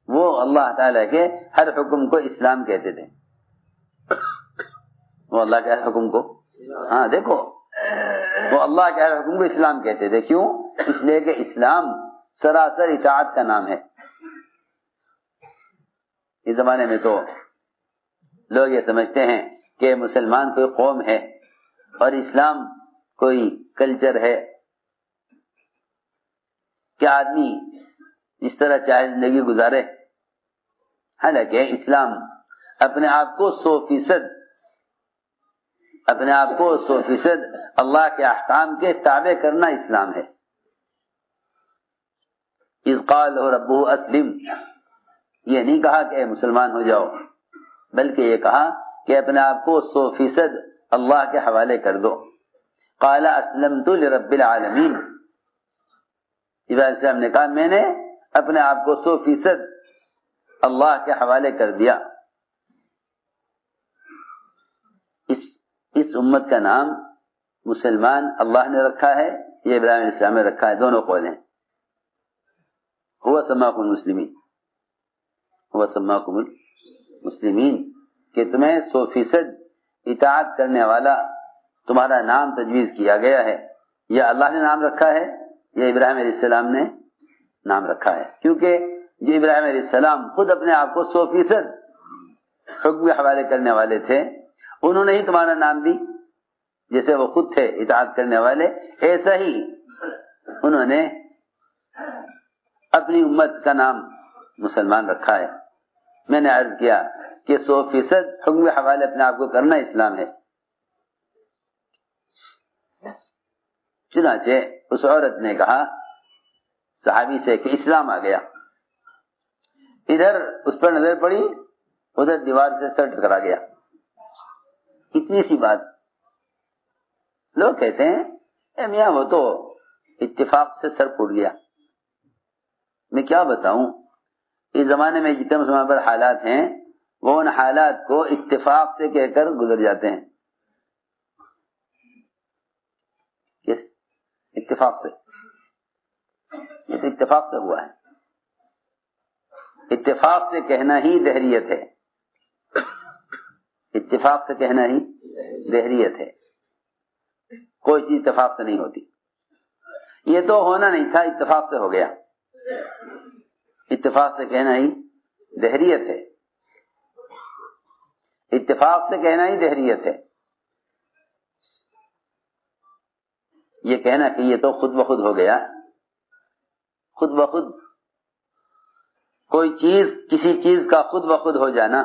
وہ اللہ تعالیٰ کے ہر حکم کو اسلام کہتے تھے، وہ اللہ کے ہر حکم کو، ہاں دیکھو وہ اللہ کے ہر حکم کو اسلام کہتے تھے۔ کیوں؟ اس لیے کہ اسلام سراسر اطاعت کا نام ہے۔ اس زمانے میں تو لوگ یہ سمجھتے ہیں کہ مسلمان کوئی قوم ہے اور اسلام کوئی کلچر ہے کہ آدمی اس طرح چاہے زندگی گزارے، حالانکہ اسلام اپنے آپ کو 100% اللہ کے احکام کے تابع کرنا اسلام ہے۔ اذ قال ربہ اسلم، یہ نہیں کہا کہ اے مسلمان ہو جاؤ، بلکہ یہ کہا کہ اپنے آپ کو 100% اللہ کے حوالے کر دو۔ قال اسلمت لرب العالمین، ابراہیم علیہ السلام نے کہا میں نے اپنے آپ کو 100% اللہ کے حوالے کر دیا۔ اس امت کا نام مسلمان اللہ نے رکھا ہے یا ابراہیم علیہ السلام نے رکھا ہے، دونوں قول ہیں۔ هو سماکم المسلمین، هو سماکم المسلمین، کہ تمہیں 100% اطاعت کرنے والا تمہارا نام تجویز کیا گیا ہے، یا اللہ نے نام رکھا ہے یا ابراہیم علیہ السلام نے نام رکھا ہے، کیونکہ جو ابراہیم علیہ السلام خود اپنے آپ کو 100% حکم کے حوالے کرنے والے تھے، انہوں نے ہی تمہارا نام دی، جیسے وہ خود تھے اطاعت کرنے والے، ایسا ہی انہوں نے اپنی امت کا نام مسلمان رکھا ہے۔ میں نے عرض کیا کہ 100% حکم کے حوالے اپنے آپ کو کرنا اسلام ہے۔ پھر چنانچہ اس عورت نے کہا صحابی سے کہ اسلام آ گیا. ادھر اس پر نظر پڑی, ادھر دیوار سے سر ٹکرا گیا. اتنی سی بات. لوگ کہتے ہیں اے میاں وہ تو اتفاق سے سر پھوٹ گیا. میں کیا بتاؤں, اس زمانے میں جتنے مسلمان پر حالات ہیں وہ ان حالات کو اتفاق سے کہہ کر گزر جاتے ہیں. کس اتفاق سے؟ یہ تو اتفاق سے ہوا ہے. اتفاق سے کہنا ہی دہریت ہے. اتفاق سے کہنا ہی دہریت ہے. کوئی چیز اتفاق سے نہیں ہوتی. یہ تو ہونا نہیں تھا, اتفاق سے ہو گیا. اتفاق سے کہنا ہی دہریت ہے. اتفاق سے کہنا ہی دہریت ہے. یہ کہنا کہ یہ تو خود بخود ہو گیا, خود بخود کوئی چیز, کسی چیز کا خود بخود ہو جانا,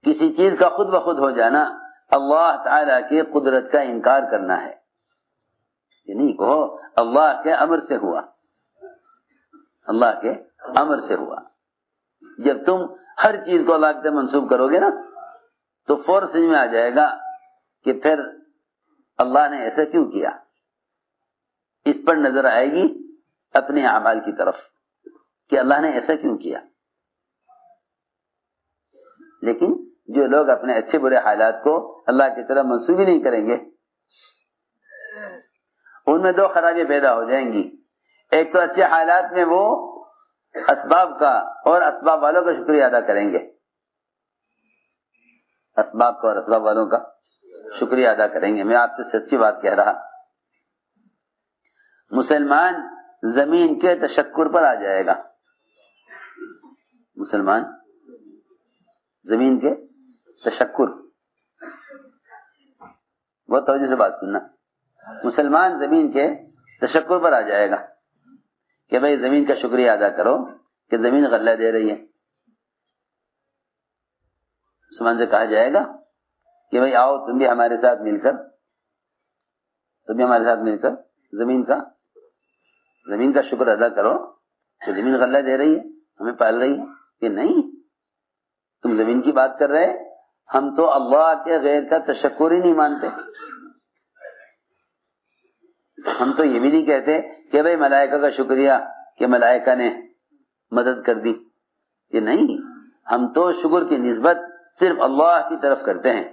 کسی چیز کا خود بخود ہو جانا اللہ تعالی کی قدرت کا انکار کرنا ہے. یہ نہیں کہو اللہ کے امر سے ہوا, اللہ کے امر سے ہوا. جب تم ہر چیز کو اللہ سے منسوب کرو گے نا تو فوراً سمجھ میں آ جائے گا کہ پھر اللہ نے ایسا کیوں کیا. اس پر نظر آئے گی اپنے اعمال کی طرف کہ اللہ نے ایسا کیوں کیا. لیکن جو لوگ اپنے اچھے برے حالات کو اللہ کی طرف منسوب ہی نہیں کریں گے, ان میں دو خرابیاں پیدا ہو جائیں گی. ایک تو اچھے حالات میں وہ اسباب کا اور اسباب والوں کا شکریہ ادا کریں گے, اسباب کا اور اسباب والوں کا شکریہ ادا کریں گے. میں آپ سے سچی بات کہہ رہا, مسلمان زمین کے تشکر پر آ جائے گا. مسلمان زمین کے تشکر, بہت توجہ سے بات سننا, مسلمان زمین کے تشکر پر آ جائے گا کہ بھئی زمین کا شکریہ ادا کرو کہ زمین غلہ دے رہی ہے. مسلمان سے کہا جائے گا کہ بھئی آؤ تم بھی ہمارے ساتھ مل کر, تم بھی ہمارے ساتھ مل کر زمین کا شکر ادا کرو کہ زمین غلہ دے رہی ہے, ہمیں پال رہی ہے. کہ نہیں, تم زمین کی بات کر رہے, ہم تو اللہ کے غیر کا تشکر ہی نہیں مانتے. ہم تو یہ بھی نہیں کہتے کہ بھئی ملائکہ کا شکریہ کہ ملائکہ نے مدد کر دی. کہ نہیں, ہم تو شکر کی نسبت صرف اللہ کی طرف کرتے ہیں.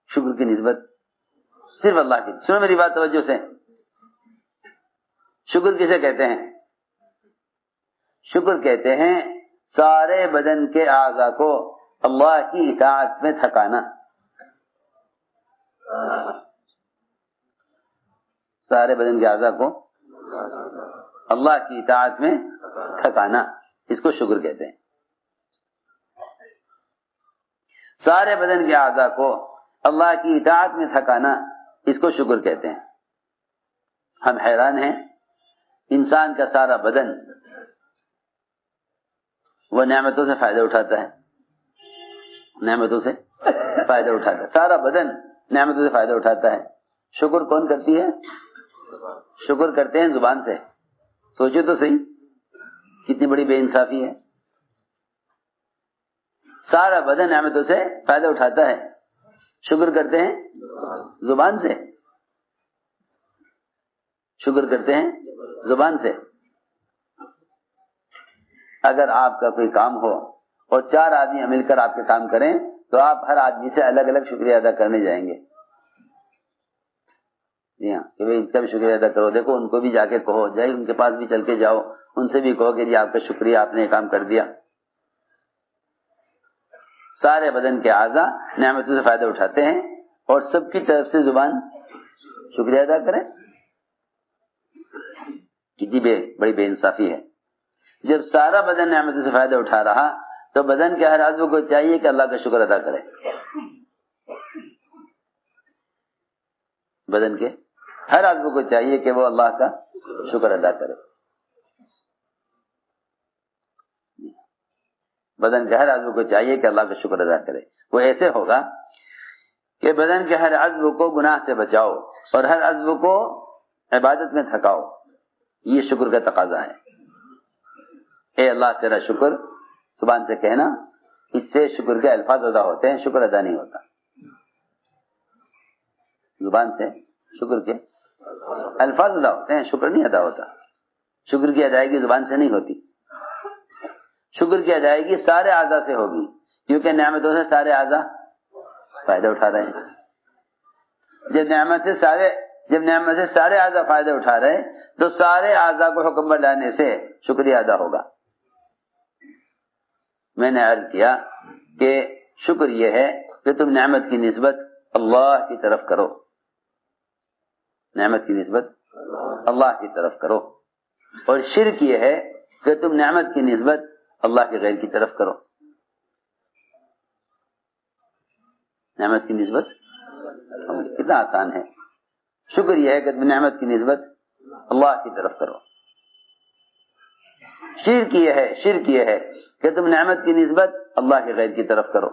شکر کی نسبت صرف اللہ کی. سنو میری بات توجہ سے, شکر کسے کہتے ہیں؟ شکر کہتے ہیں سارے بدن کے اعضاء کو اللہ کی اطاعت میں تھکانا. سارے بدن کے اعضاء کو اللہ کی اطاعت میں تھکانا, اس کو شکر کہتے ہیں. سارے بدن کے اعضاء کو اللہ کی اطاعت میں تھکانا, اس کو شکر کہتے ہیں. ہم حیران ہیں, انسان کا سارا بدن وہ نعمتوں سے فائدہ اٹھاتا ہے, نعمتوں سے فائدہ اٹھاتا ہے, سارا بدن نعمتوں سے فائدہ اٹھاتا ہے. شکر کون کرتی ہے؟ شکر کرتے ہیں زبان سے. سوچو تو صحیح, کتنی بڑی بے انصافی ہے. سارا بدن نعمتوں سے فائدہ اٹھاتا ہے, شکر کرتے ہیں زبان سے. شکر کرتے ہیں زبان سے. اگر آپ کا کوئی کام ہو اور 4 آدمی مل کر آپ کے کام کریں تو آپ ہر آدمی سے الگ الگ شکریہ ادا کرنے جائیں گے. جی ہاں, کہ بھائی ان کا بھی شکریہ ادا کرو. دیکھو ان کو بھی جا کے کہو, جائے ان کے پاس بھی چل کے جاؤ, ان سے بھی کہو کہ جی آپ کا شکریہ, آپ نے یہ کام کر دیا. سارے بدن کے اعضاء نعمتوں سے فائدہ اٹھاتے ہیں اور سب کی طرف سے زبان شکریہ ادا کریں. کتنی بڑی بے انصافی ہے. جب سارا بدن نعمتوں سے فائدہ اٹھا رہا تو بدن کے ہر عضو کو چاہیے کہ اللہ کا شکر ادا کرے. بدن کے ہر عضو کو چاہیے کہ وہ اللہ کا شکر ادا کرے. بدن کے ہر عضو کو چاہیے کہ اللہ کا شکر ادا کرے. وہ ایسے ہوگا کہ بدن کے ہر عضو کو گناہ سے بچاؤ اور ہر عضو کو عبادت میں تھکاؤ. یہ شکر کا تقاضا ہے. اے اللہ تیرا شکر زبان سے کہنا، اس سے شکر کے الفاظ ادا ہوتے ہیں، شکر ادا نہیں ہوتا. زبان سے شکر کے الفاظ ادا ہوتے ہیں، شکر نہیں ادا ہوتا. شکر کی ادائیگی زبان سے نہیں ہوتی. شکر کی ادائیگی سارے اعضاء سے ہوگی، کیونکہ نعمتوں سے سارے اعضاء فائدہ اٹھا رہے ہیں. جب نعمت سے سارے اعضاء فائدہ اٹھا رہے ہیں تو سارے اعضاء کو حکم پر لانے سے شکریہ ادا ہوگا. میں نے عرض کیا کہ شکر یہ ہے کہ تم نعمت کی نسبت اللہ کی طرف کرو، نعمت کی نسبت اللہ کی طرف کرو. اور شرک یہ ہے کہ تم نعمت کی نسبت اللہ کے غیر کی طرف کرو. نعمت کی نسبت کتنا آسان ہے. شکر یہ ہے کہ تم نعمت کی نسبت اللہ کی طرف کرو. شرک یہ ہے کہ تم نعمت کی نسبت اللہ کے غیر کی طرف کرو.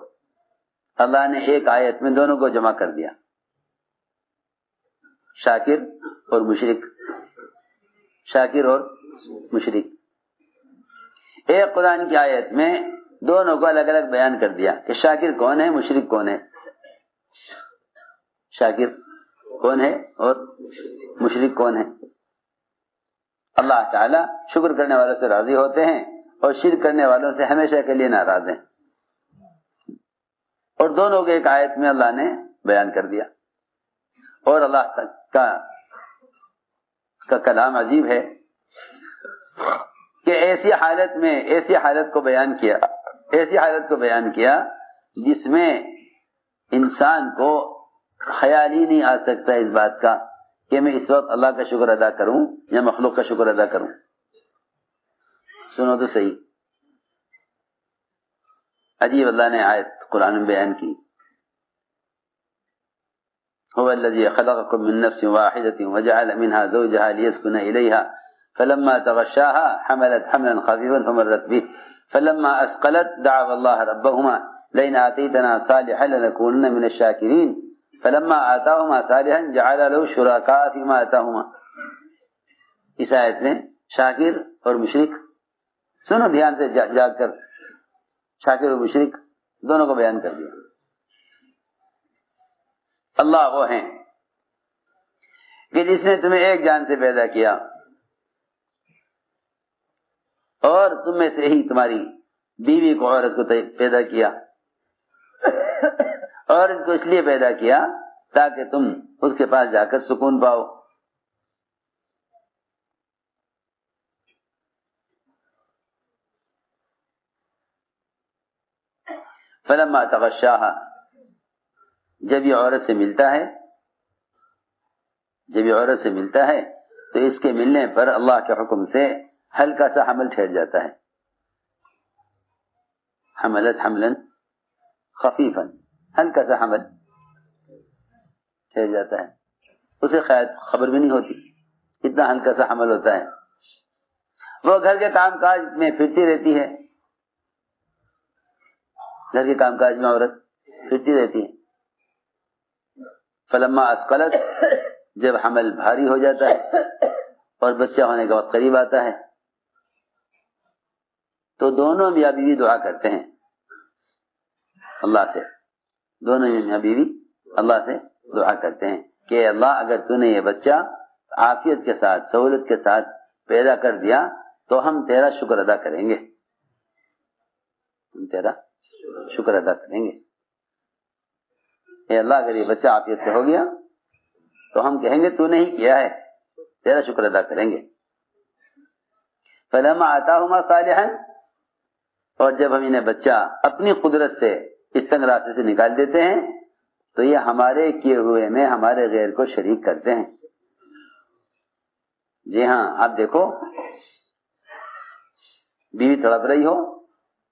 اللہ نے ایک آیت میں دونوں کو جمع کر دیا، شاکر اور مشرک. شاکر اور مشرک. ایک قرآن کی آیت میں دونوں کو الگ الگ بیان کر دیا کہ شاکر کون ہے، مشرک کون ہے. شاکر کون ہے اور مشرک کون ہے. اللہ تعالی شکر کرنے والوں سے راضی ہوتے ہیں اور شرک کرنے والوں سے ہمیشہ کے لیے ناراض ہیں. اور دونوں کے ایک آیت میں اللہ نے بیان کر دیا. اور اللہ کا کلام عجیب ہے کہ ایسی حالت کو بیان کیا جس میں انسان کو خیال ہی نہیں آ سکتا اس بات کا کہ میں اس وقت اللہ کا شکر ادا کروں یا مخلوق کا شکر ادا کروں. سنو تو صحیح، عجیب اللہ نے آیت قرآن میں بیان کی. هو الذي خلقكم من نفس واحدة وجعل منها زوجها ليسكن إليها فلما تغشاها حملت حملا خفيفا فمرت به فلما أثقلت دعوا الله ربهما لئن آتيتنا صالحا لنكونن من الشاكرين فلما آتاهما صالحا جعل له شركاء فيما آتاهما. اس آیت میں شاکر اور مشرک، سنو دھیان سے جاگ کر، شاکر اور مشرک دونوں کو بیان کر دیا. اللہ وہ ہیں کہ جس نے تمہیں ایک جان سے پیدا کیا اور تم میں سے ہی تمہاری بیوی کو، عورت کو پیدا کیا، اور اس کو اس لیے پیدا کیا تاکہ تم اس کے پاس جا کر سکون پاؤ. فلما تغشاها، جب یہ عورت سے ملتا ہے تو اس کے ملنے پر اللہ کے حکم سے ہلکا سا حمل ٹھہر جاتا ہے. حملت حملا خفیفا، ہلکا سا حمل ٹھہر جاتا ہے. اسے خبر بھی نہیں ہوتی، اتنا ہلکا سا حمل ہوتا ہے. وہ گھر کے کام کاج میں پھرتی رہتی ہے، گھر کے کام کاج میں عورت پھرتی رہتی ہے. فلما اسقلت، جب حمل بھاری ہو جاتا ہے اور بچہ ہونے کا وقت قریب آتا ہے تو دونوں میاں بیوی دعا کرتے ہیں اللہ سے. دونوں میاں بیوی اللہ سے دعا کرتے ہیں کہ اللہ اگر تو نے یہ بچہ عافیت کے ساتھ، سہولت کے ساتھ پیدا کر دیا تو ہم تیرا شکر ادا کریں گے، اے اللہ اگر یہ بچہ عافیت سے ہو گیا تو ہم کہیں گے تو نے ہی کیا ہے، تیرا شکر ادا کریں گے. فلما آتاہما صالحا، اور جب ہم انہیں بچہ اپنی قدرت سے اس تنگ راستے سے نکال دیتے ہیں تو یہ ہمارے کیے ہوئے میں ہمارے غیر کو شریک کرتے ہیں. جی ہاں، آپ دیکھو، بیوی تڑپ رہی ہو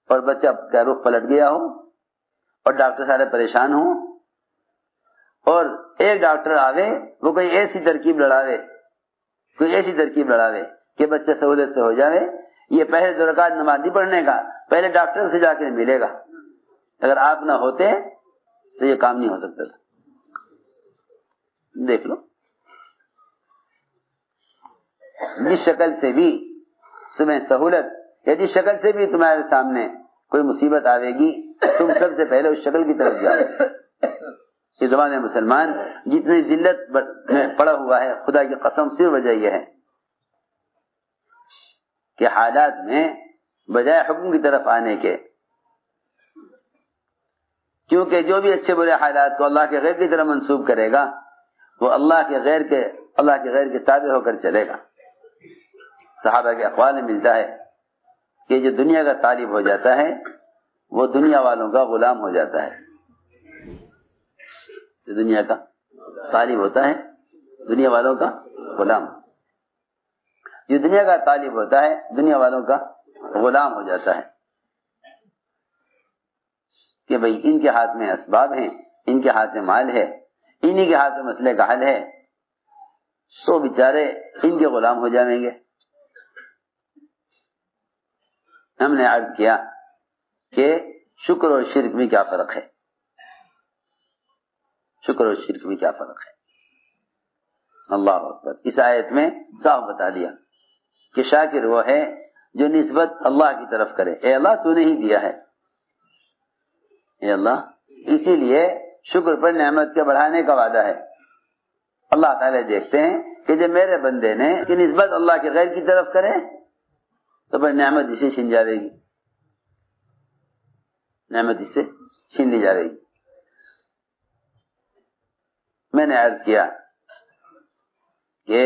اور بچہ کا رخ پلٹ گیا ہو اور ڈاکٹر سارے پریشان ہوں اور ایک ڈاکٹر آوے، وہ کوئی ایسی ترکیب لڑاوے کہ بچہ سہولت سے ہو جاوے. یہ پہلے 2 رکعت نماز نہیں پڑھنے کا، پہلے ڈاکٹر سے جا کے ملے گا. اگر آپ نہ ہوتے تو یہ کام نہیں ہو سکتا تھا. دیکھ لو، جس شکل سے بھی تمہیں سہولت یا جس شکل سے بھی تمہارے سامنے کوئی مصیبت آئے گی، تم سب سے پہلے اس شکل کی طرف جاؤ۔ اس زمانے میں مسلمان جتنی ذلت میں پڑا ہوا ہے، خدا کی قسم صرف وجہ یہ ہے کہ حالات میں بجائے حکم کی طرف آنے کے، کیونکہ جو بھی اچھے برے حالات کو اللہ کے غیر کی طرف منسوب کرے گا وہ اللہ کے غیر کے تابع ہو کر چلے گا۔ صحابہ کے اقوال میں ملتا ہے کہ جو دنیا کا طالب ہو جاتا ہے وہ دنیا والوں کا غلام ہو جاتا ہے۔ جو دنیا کا طالب ہوتا ہے دنیا والوں کا غلام، جو دنیا کا طالب ہوتا ہے دنیا والوں کا غلام ہو جاتا ہے، کہ بھئی ان کے ہاتھ میں اسباب ہیں، ان کے ہاتھ میں مال ہے، انہی کے ہاتھ میں مسئلے کا حل ہے، تو بیچارے ان کے غلام ہو جائیں گے۔ ہم نے عرض کیا کہ شکر اور شرک میں کیا فرق ہے، شکر اور شرک میں کیا فرق ہے۔ اللہ اکبر، اس آیت میں صاف بتا دیا کہ شاکر وہ ہے جو نسبت اللہ کی طرف کرے، اے اللہ تو نے ہی دیا ہے، اے اللہ۔ اسی لیے شکر پر نعمت کے بڑھانے کا وعدہ ہے۔ اللہ تعالی دیکھتے ہیں کہ جب میرے بندے نے کہ نسبت اللہ کے غیر کی طرف کرے تو پھر نعمت اسے چھین جاوے گی، نعمت اس سے چھین لی جاوے گی۔ میں نے عرض کیا کہ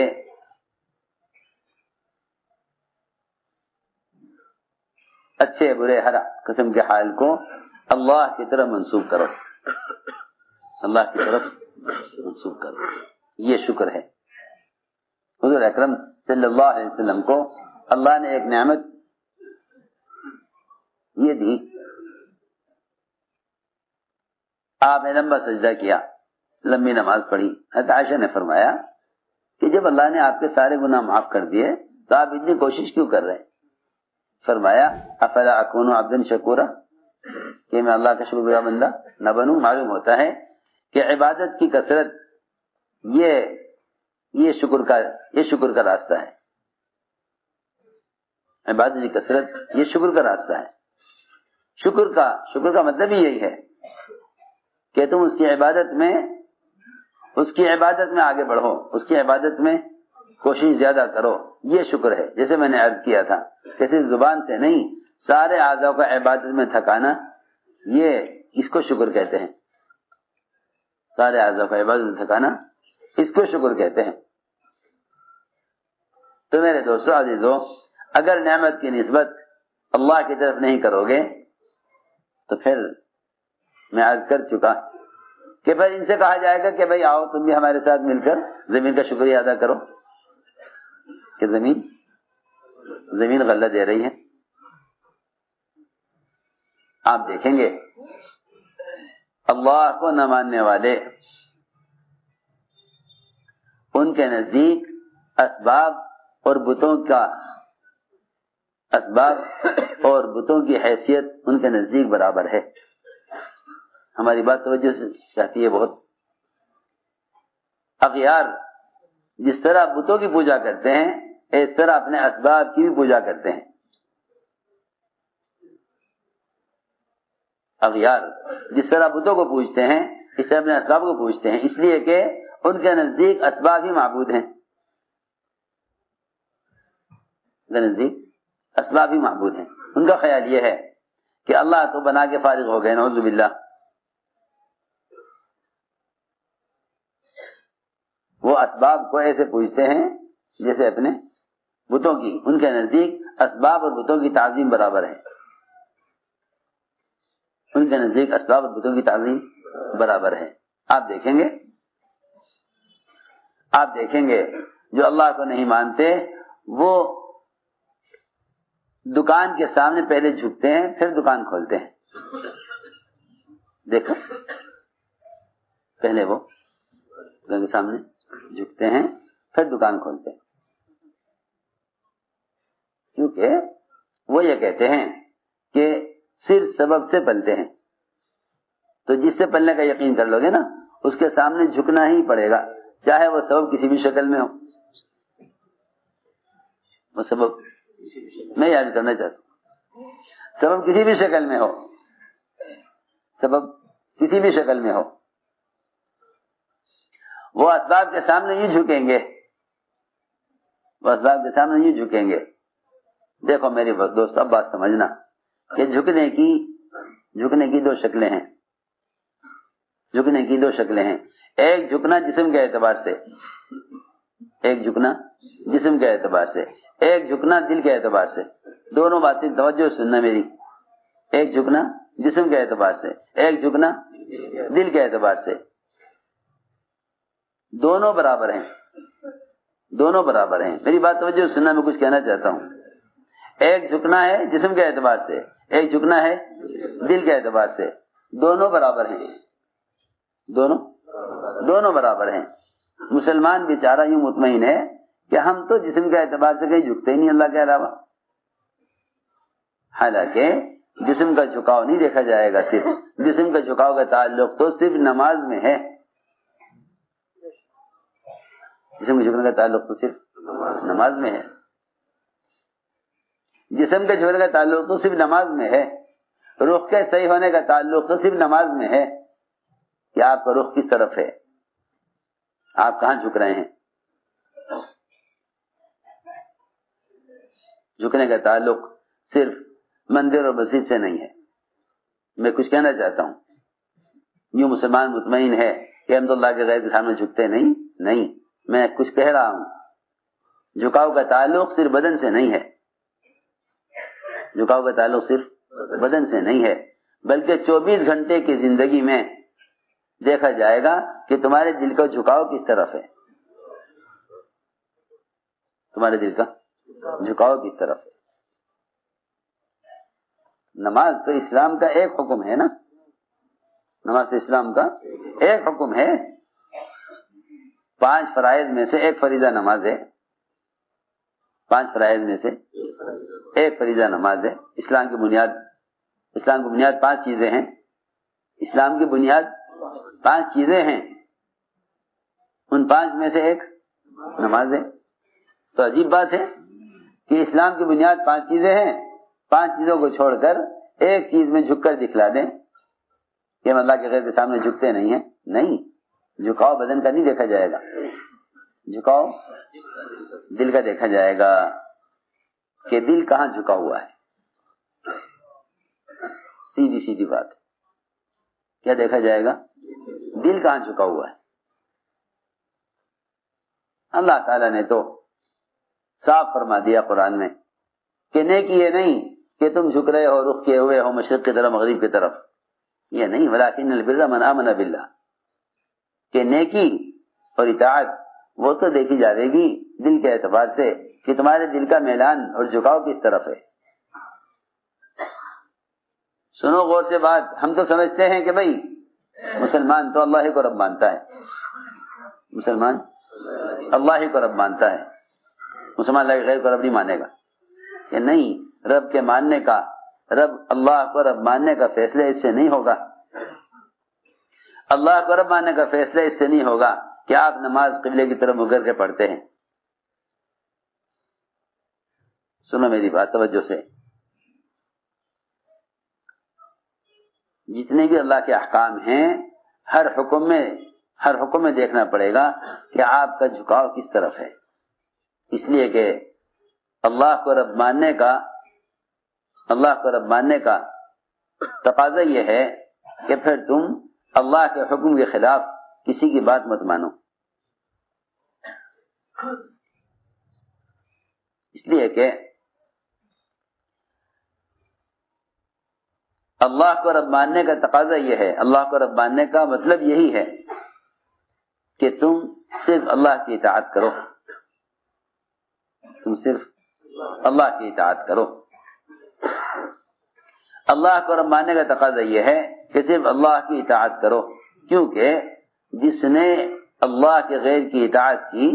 اچھے برے ہر قسم کے حال کو اللہ کی طرف منسوب کرو، اللہ کی طرف منسوب کرو، یہ شکر ہے۔ حضور اکرم صلی اللہ علیہ وسلم کو اللہ نے ایک نعمت یہ دی، آپ نے لمبا سجدہ کیا، لمبی نماز پڑھی۔ حضرت عائشہ نے فرمایا کہ جب اللہ نے آپ کے سارے گناہ معاف کر دیے تو آپ اتنی کوشش کیوں کر رہے ہیں؟ فرمایا افلا اکون عبدا شکورا، کہ میں اللہ کا شکر گزار بندہ نہ بنوں۔ معلوم ہوتا ہے کہ عبادت کی کثرت یہ شکر کا راستہ ہے، عبادت کی کثرت یہ شکر کا راستہ ہے۔ شکر کا مطلب ہی یہی ہے کہ تم اس کی عبادت میں آگے بڑھو، اس کی عبادت میں کوشش زیادہ کرو، یہ شکر ہے۔ جیسے میں نے عرض کیا تھا کہ صرف زبان سے نہیں، سارے اعضاء کا عبادت میں تھکانا، اس کو شکر کہتے ہیں۔ سارے اعضاء کا عبادت میں تھکانا اس کو شکر کہتے ہیں۔ تو میرے دوستو عزیزو، اگر نعمت کی نسبت اللہ کی طرف نہیں کرو گے تو پھر میں عرض کر چکا کہ پھر ان سے کہا جائے گا کہ بھئی آؤ تم بھی ہمارے ساتھ مل کر زمین کا شکریہ ادا کرو، کہ زمین غلہ دے رہی ہے۔ آپ دیکھیں گے اللہ کو نہ ماننے والے، ان کے نزدیک اسباب اور بتوں کی حیثیت ان کے نزدیک برابر ہے۔ ہماری بات توجہ سے چاہتی ہے بہت۔ اغیار جس طرح بتوں کی پوجا کرتے ہیں اس طرح اپنے اسباب کی بھی پوجا کرتے ہیں۔ اغیار جس طرح بتوں کو پوجتے ہیں اس طرح اپنے اسباب کو پوجتے ہیں، اس لیے کہ ان کے نزدیک اسباب ہی معبود ہیں، ان کے نزدیک اسباب ہی معبود ہیں۔ ان کا خیال یہ ہے کہ اللہ تو بنا کے فارغ ہو گئے، نعوذ باللہ۔ وہ اسباب کو ایسے پوجتے ہیں جیسے اپنے بتوں کی، ان کے نزدیک اسباب اور بتوں کی تعظیم برابر ہے، ان کے نزدیک اسباب اور بتوں کی تعظیم برابر ہے۔ آپ دیکھیں گے جو اللہ کو نہیں مانتے وہ دکان کے سامنے پہلے جھکتے ہیں پھر دکان کھولتے ہیں۔ دیکھو پہلے وہ دکان کے سامنے جھکتے ہیں پھر دکان کھولتے ہیں، کیونکہ وہ یہ کہتے ہیں کہ صرف سبب سے پلتے ہیں، تو جس سے پلنے کا یقین کر لو گے نا اس کے سامنے جھکنا ہی پڑے گا، چاہے وہ سبب کسی بھی شکل میں ہو. وہ سبب میں یاد کرنا چاہتا ہوں، سبب کسی بھی شکل میں ہو، سبب کسی بھی شکل میں ہو، وہ اسباب کے سامنے یہ جھکیں گے، وہ اسباب کے سامنے یہ جھکیں گے. دیکھو میرے دوست، اب بات سمجھنا کہ جھکنے کی دو شکلیں ہیں. جھکنے کی دو شکلیں ہیں. ایک جھکنا جسم کے اعتبار سے، ایک جھکنا جسم کے اعتبار سے، ایک جھکنا دل کے اعتبار سے. دونوں باتیں توجہ سننا میری. ایک جھکنا جسم کے اعتبار سے، ایک جھکنا دل کے اعتبار سے. دونوں برابر ہیں، دونوں برابر ہیں. میری بات توجہ سننا، میں کچھ کہنا چاہتا ہوں. ایک جھکنا ہے جسم کے اعتبار سے، ایک جھکنا ہے دل کے اعتبار سے. دونوں برابر ہیں، دونوں برابر ہیں. مسلمان بیچارہ یوں مطمئن ہے کہ ہم تو جسم کے اعتبار سے کہیں جھکتے ہی نہیں اللہ کے علاوہ. حالانکہ جسم کا جھکاؤ نہیں دیکھا جائے گا، صرف جسم کا جھکاؤ کا تعلق تو صرف نماز میں ہے. جسم کے جھکنے کا تعلق تو صرف نماز میں ہے. جسم کے جھکنے کا تعلق تو صرف نماز میں ہے. رخ کے صحیح ہونے کا تعلق تو صرف نماز میں ہے کہ آپ کا رخ کس طرف ہے، آپ کہاں جھک رہے ہیں. جھکنے کا تعلق صرف مندر اور مسجد سے نہیں ہے. میں کچھ کہنا چاہتا ہوں، یوں مسلمان مطمئن ہے کہ ہم تو اللہ کے غیر کے سامنے جھکتے نہیں. میں کچھ کہہ رہا ہوں، جھکاؤ کا تعلق صرف بدن سے نہیں ہے. جھکاؤ کا تعلق صرف بدن سے نہیں ہے، بلکہ 24 گھنٹے کی زندگی میں دیکھا جائے گا کہ تمہارے دل کا جھکاؤ کس طرف ہے. تمہارے دل کا جھکاؤ کس طرف ہے. نماز تو اسلام کا ایک حکم ہے نا، نماز تو اسلام کا ایک حکم ہے. 5 فرائض میں سے ایک فریضہ نماز ہے. 5 فرائض میں سے ایک فریضہ نماز ہے. اسلام کی بنیاد 5 چیزیں ہیں. اسلام کی بنیاد 5 چیزیں ہیں. ان 5 میں سے ایک نماز ہے. تو عجیب بات ہے کہ اسلام کی بنیاد 5 چیزیں ہیں، 5 چیزوں کو چھوڑ کر ایک چیز میں جھک کر دکھلا دیں کہ ہم اللہ کے غیر کے سامنے جھکتے نہیں ہیں. نہیں، جھکاؤ بدن کا نہیں دیکھا جائے گا، جھکاؤ دل کا دیکھا جائے گا کہ دل کہاں جھکا ہوا ہے. سیدھی بات، کیا دیکھا جائے گا؟ دل کہاں جھکا ہوا ہے. اللہ تعالیٰ نے تو صاف فرما دیا قرآن میں کہ نیکی یہ نہیں کہ تم جھک رہے ہو، رخ کیے ہوئے ہو مشرق کی طرف مغرب کی طرف. یہ نہیں، ولکن البر من آمن باللہ، کہ نیکی اور اطاعت وہ تو دیکھی جائے گی دل کے اعتبار سے کہ تمہارے دل کا میلان اور جھکاؤ کس طرف ہے. سنو غور سے بات. ہم تو سمجھتے ہیں کہ بھئی مسلمان تو اللہ ہی کو رب مانتا ہے، مسلمان اللہ ہی کو رب مانتا ہے، مسلمان اللہ کے غیر کو رب نہیں مانے گا. کہ نہیں، رب کے ماننے کا، رب اللہ کو رب ماننے کا فیصلہ اس سے نہیں ہوگا. اللہ کو رب ماننے کا فیصلہ اس سے نہیں ہوگا کہ آپ نماز قبلے کی طرف مگر کے پڑھتے ہیں. سنو میری بات توجہ سے. جتنے بھی اللہ کے احکام ہیں، ہر حکم میں دیکھنا پڑے گا کہ آپ کا جھکاؤ کس طرف ہے. اس لیے کہ اللہ کو رب ماننے کا تقاضا یہ ہے کہ پھر تم اللہ کے حکم کے خلاف کسی کی بات مت مانو. اس لیے کہ اللہ کو رب ماننے کا تقاضا یہ ہے، اللہ کو رب ماننے کا مطلب یہی ہے کہ تم صرف اللہ کی اطاعت کرو، تم صرف اللہ کی اطاعت کرو. اللہ کو رب ماننے کا تقاضا یہ ہے کہ صرف اللہ کی اطاعت کرو، کیونکہ جس نے اللہ کے غیر کی اطاعت کی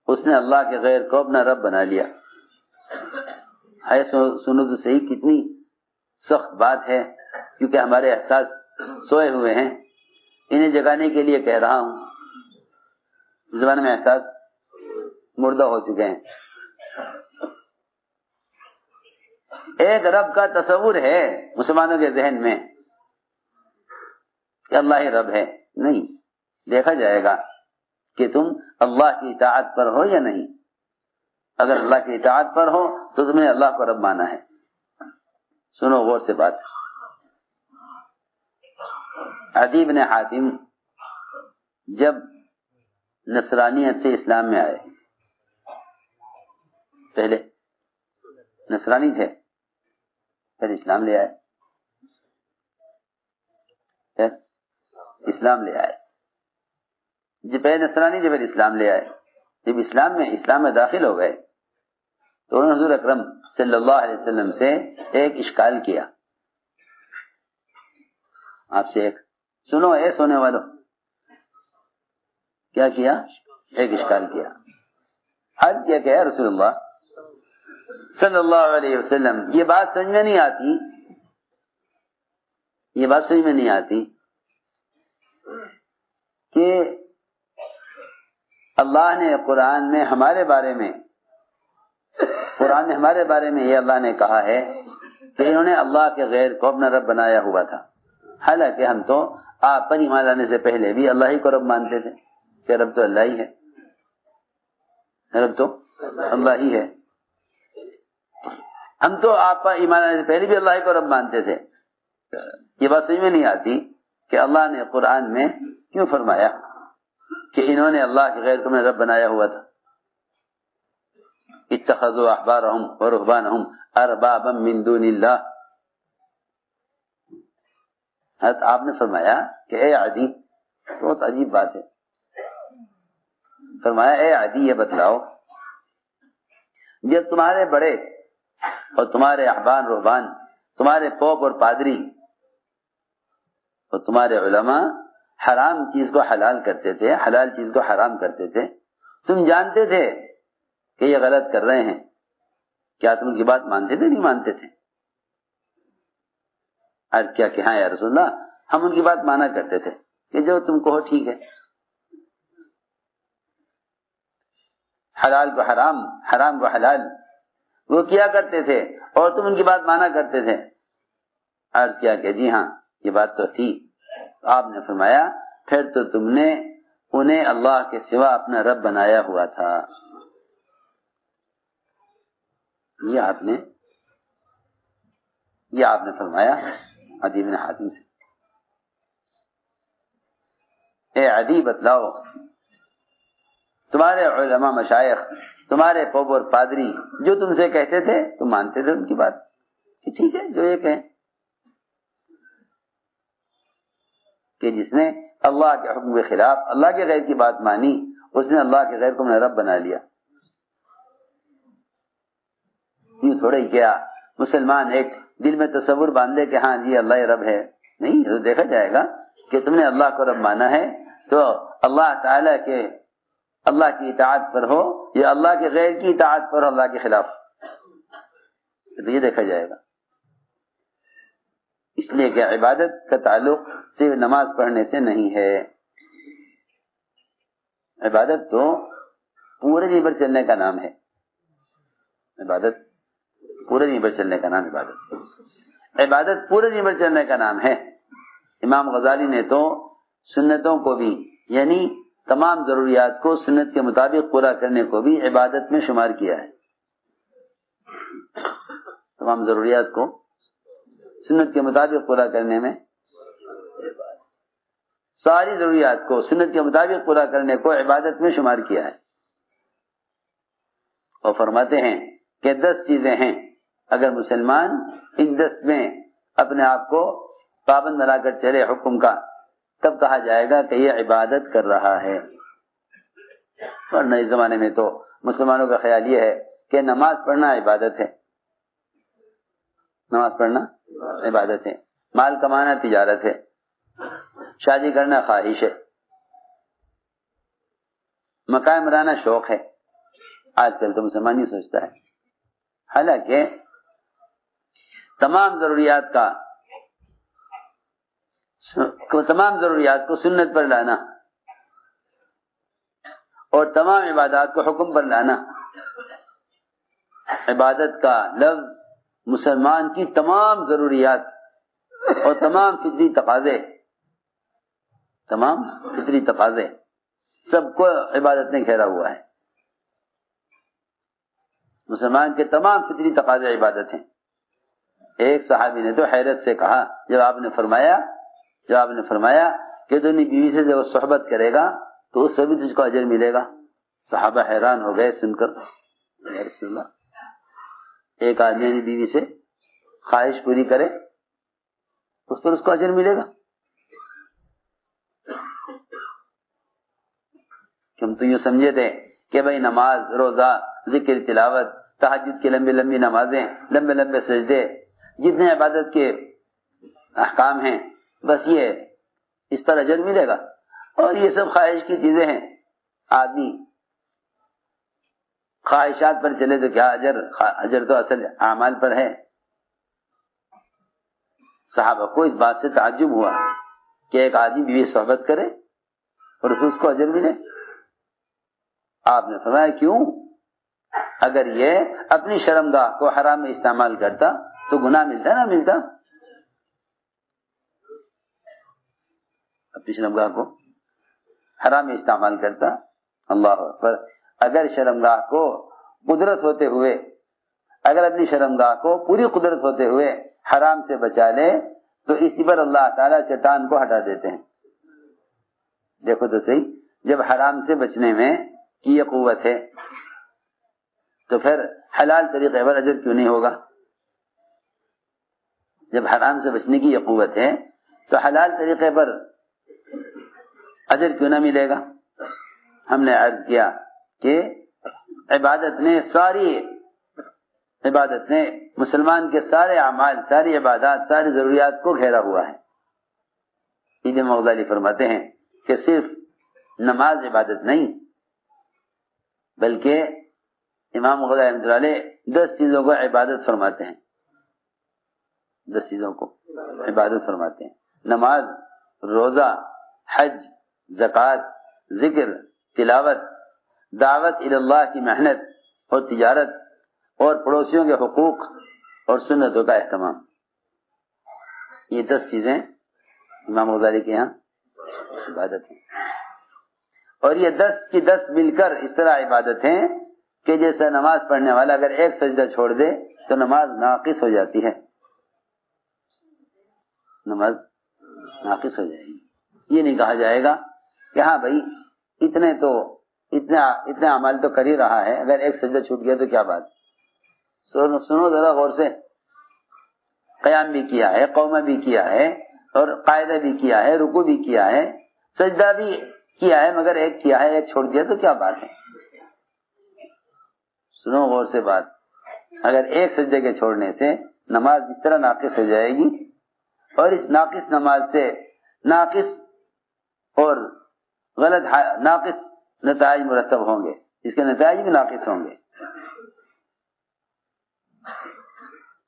اس نے اللہ کے غیر کو اپنا رب بنا لیا. ہے سنو تو صحیح کتنی سخت بات ہے، کیونکہ ہمارے احساس سوئے ہوئے ہیں. انہیں جگانے کے لیے کہہ رہا ہوں. زبان میں احساس مردہ ہو چکے ہیں. ایک رب کا تصور ہے مسلمانوں کے ذہن میں کہ اللہ ہی رب ہے. نہیں، دیکھا جائے گا کہ تم اللہ کی اطاعت پر ہو یا نہیں. اگر اللہ کی اطاعت پر ہو تو تم نے اللہ کو رب مانا ہے. سنو غور سے بات. عدی بن حاتم جب نصرانیت سے اسلام میں آئے، پہلے نصرانی تھے، پھر اسلام لے آئے، پھر اسلام لے آئے. جب پہلے نصرانی تھے پھر اسلام لے آئے. جب اسلام میں داخل ہو گئے تو انہوں نے حضور اکرم صلی اللہ علیہ وسلم سے ایک اشکال کیا. آپ سے ایک سنو اے سونے والوں، کیا کیا؟ ایک اشکال کیا. حج کیا کہ رسول اللہ صلی اللہ علیہ وسلم، یہ بات سمجھ میں نہیں آتی، یہ بات سمجھ میں نہیں آتی کہ اللہ نے قرآن میں ہمارے بارے میں یہ اللہ نے کہا ہے کہ انہوں نے اللہ کے غیر کو اپنا رب بنایا ہوا تھا، حالانکہ ہم تو آپ پر ایمان لانے سے پہلے بھی اللہ ہی کو رب مانتے تھے کہ رب تو اللہ ہی ہے، رب تو اللہ ہی ہے. ہم تو آپ پر ایمان لانے سے پہلے بھی اللہ ہی کو رب مانتے تھے. یہ بات سمجھ میں نہیں آتی کہ اللہ نے قرآن میں کیوں فرمایا کہ انہوں نے اللہ کے غیر کو اپنا رب بنایا ہوا تھا. اتخذوا احبارهم ورهبانهم اربابا من دون اللہ. حضرت آپ نے فرمایا کہ اے عدی، بہت عجیب بات ہے، فرمایا اے عدی یہ بتلاؤ، جب تمہارے بڑے اور تمہارے احبار رہبان، تمہارے پوپ اور پادری اور تمہارے علماء حرام چیز کو حلال کرتے تھے، حلال چیز کو حرام کرتے تھے، تم جانتے تھے کہ یہ غلط کر رہے ہیں، کیا تم ان کی بات مانتے تھے؟ نہیں مانتے تھے. عرض کیا کہ ہاں یا رسول اللہ، ہم ان کی بات مانا کرتے تھے کہ جو تم کہو ٹھیک ہے، حلال کو حرام، حرام کو حلال وہ کیا کرتے تھے اور تم ان کی بات مانا کرتے تھے. عرض کیا کہ جی ہاں یہ بات تو تھی. آپ نے فرمایا پھر تو تم نے انہیں اللہ کے سوا اپنا رب بنایا ہوا تھا. یہ آپ نے فرمایا عدی بن حاتم سے. اے عدی بتلاؤ، تمہارے علماء مشائخ، تمہارے پوپ اور پادری جو تم سے کہتے تھے تم مانتے تھے ان کی بات کہ ٹھیک ہے جو یہ کہیں، کہ جس نے اللہ کے حکم کے خلاف اللہ کے غیر کی بات مانی اس نے اللہ کے غیر کو اپنا رب بنا لیا. یوں تھوڑا ہی کیا مسلمان ایک دل میں تصور باندھ لے کہ ہاں جی اللہ رب ہے. نہیں، تو دیکھا جائے گا کہ تم نے اللہ کو رب مانا ہے تو اللہ تعالی کے اللہ کی اطاعت پر ہو یا اللہ کے غیر کی اطاعت پر ہو اللہ کے خلاف، تو یہ دیکھا جائے گا. اس لیے کہ عبادت کا تعلق صرف نماز پڑھنے سے نہیں ہے. عبادت تو پورے دن پر چلنے کا نام ہے. عبادت پورے دن پر چلنے کا نام عبادت پورے دن پر چلنے کا نام ہے. امام غزالی نے تو سنتوں کو بھی، یعنی تمام ضروریات کو سنت کے مطابق پورا کرنے کو بھی عبادت میں شمار کیا ہے. تمام ضروریات کو سنت کے مطابق پورا کرنے میں، ساری ضروریات کو سنت کے مطابق پورا کرنے کو عبادت میں شمار کیا ہے. اور فرماتے ہیں کہ 10 چیزیں ہیں، اگر مسلمان ان 10 میں اپنے آپ کو پابند بنا کر چلے حکم کا، تب کہا جائے گا کہ یہ عبادت کر رہا ہے. اور نئے زمانے میں تو مسلمانوں کا خیال یہ ہے کہ نماز پڑھنا عبادت ہے، نماز پڑھنا عبادت ہے، مال کمانا تجارت ہے، شادی کرنا خواہش ہے، مکان بنانا شوق ہے. آج کل تو مسلمان ہی سوچتا ہے، حالانکہ تمام ضروریات کو سنت پر لانا اور تمام عبادات کو حکم پر لانا. عبادت کا لفظ مسلمان کی تمام ضروریات اور تمام فطری تقاضے سب کو عبادت نے گھیرا ہوا ہے. مسلمان کے تمام فطری تقاضے عبادت ہیں. ایک صحابی نے تو حیرت سے کہا جب آپ نے فرمایا کہ تو اپنی بیوی سے جب صحبت کرے گا تو اس سے بھی تجھ کو اجر ملے گا. صحابہ حیران ہو گئے سن کر. یا رسول اللہ، ایک آدمی اپنی بیوی سے خواہش پوری کرے اس پر اس کو اجر ملے گا؟ ہم تو یوں سمجھے تھے کہ بھائی نماز، روزہ، ذکر، تلاوت، تہجد کی لمبی لمبی نمازیں، لمبے لمبے سجدے، جتنے عبادت کے احکام ہیں بس یہ اس پر اجر ملے گا. اور یہ سب خواہش کی چیزیں ہیں. آدمی خواہشات پر چلے تو کیا اجر تو اصل اعمال پر ہے. صحابہ کو اس بات سے تعجب ہوا کہ ایک آدمی بیوی صحبت کرے اور اس کو اجر ملے. آپ نے فرمایا کیوں؟ اگر یہ اپنی شرمگاہ کو حرام میں استعمال کرتا تو گناہ ملتا نہ ملتا؟ اپنی شرمگاہ کو حرام میں استعمال کرتا. اللہ اکبر. اگر شرمگاہ کو قدرت ہوتے ہوئے، اگر اپنی شرمگاہ کو پوری قدرت ہوتے ہوئے حرام سے بچا لے تو اسی پر اللہ تعالیٰ چٹان کو ہٹا دیتے ہیں. دیکھو تو صحیح، جب حرام سے بچنے میں کی یہ قوت ہے تو پھر حلال طریقے پر اجر کیوں نہیں ہوگا؟ جب حرام سے بچنے کی یہ قوت ہے تو حلال طریقے پر اجر کیوں نہ ملے گا؟ ہم نے عرض کیا کہ عبادت نے مسلمان کے سارے اعمال، ساری عبادات، ساری ضروریات کو گھیرا ہوا ہے. امام غزالی فرماتے ہیں کہ صرف نماز عبادت نہیں بلکہ امام غزالی رحمۃ اللہ علیہ 10 چیزوں کو عبادت فرماتے ہیں. 10 چیزوں کو عبادت فرماتے ہیں. نماز، روزہ، حج، زکوٰۃ، ذکر، تلاوت، دعوت اللہ کی محنت اور تجارت، اور پڑوسیوں کے حقوق اور سنتوں کا اہتمام. یہ 10 چیزیں امام غزالی کے یہاں عبادت ہیں. اور یہ 10 کی 10 مل کر اس طرح عبادت ہیں کہ جیسا نماز پڑھنے والا اگر ایک سجدہ چھوڑ دے تو نماز ناقص ہو جاتی ہے. نماز ناقص ہو جائے گی. یہ نہیں کہا جائے گا کہ ہاں بھائی اتنے اعمال تو کر ہی رہا ہے، اگر ایک سجدہ چھوٹ گیا تو کیا بات. سنو ذرا غور سے. قیام بھی کیا ہے، قومہ بھی کیا ہے، اور قاعدہ بھی کیا ہے، رکوع بھی کیا ہے، سجدہ بھی کیا ہے، مگر ایک کیا ہے، ایک چھوڑ دیا تو کیا بات ہے. سنو غور سے بات. اگر ایک سجدے کے چھوڑنے سے نماز اس طرح ناقص ہو جائے گی اور اس ناقص نماز سے ناقص اور ناقص نتائج مرتب ہوں گے، اس کے نتائج بھی ناقص ہوں گے.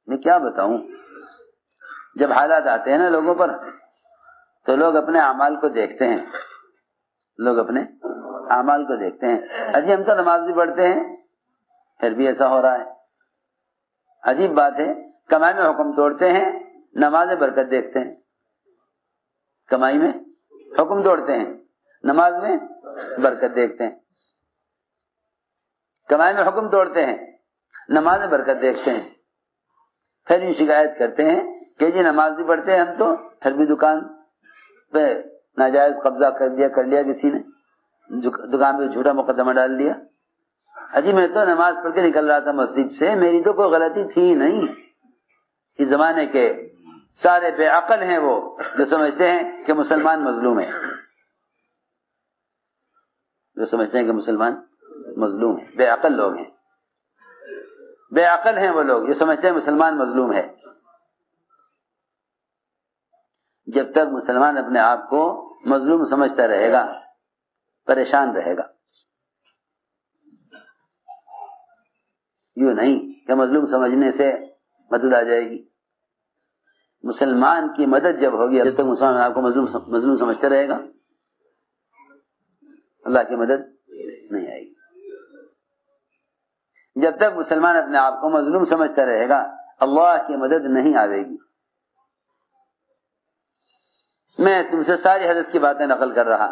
میں کیا بتاؤں، جب حالات آتے ہیں نا لوگوں پر تو لوگ اپنے اعمال کو دیکھتے ہیں. اجی ہم تو نماز بھی پڑھتے ہیں پھر بھی ایسا ہو رہا ہے. عجیب بات ہے، کمائی میں حکم توڑتے ہیں، نماز میں برکت دیکھتے ہیں. کمائی میں حکم توڑتے ہیں، نماز میں برکت دیکھتے ہیں. کمائی میں حکم توڑتے ہیں، نماز میں برکت دیکھتے ہیں. پھر یوں شکایت کرتے ہیں کہ جی نماز بھی پڑھتے ہیں ہم تو، پھر بھی دکان پہ ناجائز قبضہ کر لیا کسی نے، دکان پہ جھوٹا مقدمہ ڈال دیا. اجی میں تو نماز پڑھ کے نکل رہا تھا مسجد سے، میری تو کوئی غلطی تھی نہیں. اس زمانے کے سارے بے عقل ہیں وہ جو سمجھتے ہیں کہ مسلمان مظلوم ہے. بے عقل لوگ ہیں. بے عقل ہیں وہ لوگ جو سمجھتے ہیں مسلمان مظلوم ہے. جب تک مسلمان اپنے آپ کو مظلوم سمجھتا رہے گا پریشان رہے گا. یوں نہیں کہ مظلوم سمجھنے سے مدد آ جائے گی. مسلمان کی مدد جب ہوگی، جب تک مسلمان آپ کو مظلوم سمجھتا رہے گا اللہ کی مدد نہیں آئے گی. جب تک مسلمان اپنے آپ کو مظلوم سمجھتا رہے گا اللہ کی مدد نہیں آئے گی. میں تم سے ساری حضرت کی باتیں نقل کر رہا,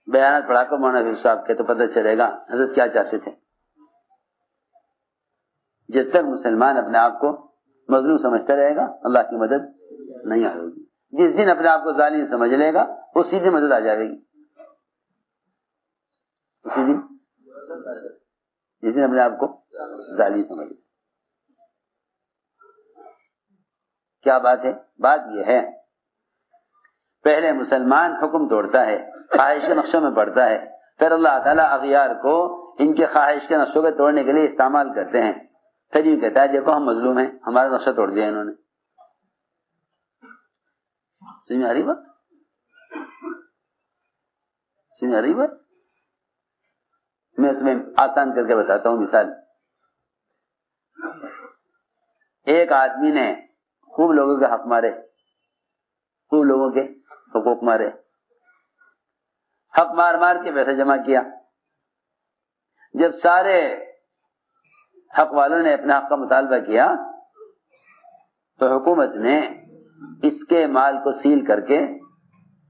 بیانات پڑھا کر مولانا حفیظ صاحب کے تو پتہ چلے گا حضرت کیا چاہتے تھے. جب تک مسلمان اپنے آپ کو مظلوم سمجھتا رہے گا اللہ کی مدد نہیں آئے گی. جس دن اپنے آپ کو ظالم سمجھ لے گا اسی دن مدد آ جائے گی. اسی دن جس دن اپنے آپ کو ظالم سمجھ لے. کیا بات ہے؟ بات یہ ہے پہلے مسلمان حکم توڑتا ہے, خواہش کے نقشوں میں پڑتا ہے, پھر اللہ تعالیٰ اغیار کو ان کے خواہش کے نقشوں کو توڑنے کے لیے استعمال کرتے ہیں. پھر یوں کہتا ہے دیکھو ہم مظلوم ہیں, ہمارا نقشہ توڑ دیا انہوں نے. سمجھ آ رہی بات؟ سمجھ آ رہی بات؟ میں تمہیں آسان کر کے بتاتا ہوں مثال. ایک آدمی نے خوب لوگوں کے حق مارے, خوب لوگوں کے حقوق مارے, حق مار مار کے پیسہ جمع کیا. جب سارے حق والوں نے اپنے حق کا مطالبہ کیا تو حکومت نے اس کے مال کو سیل کر کے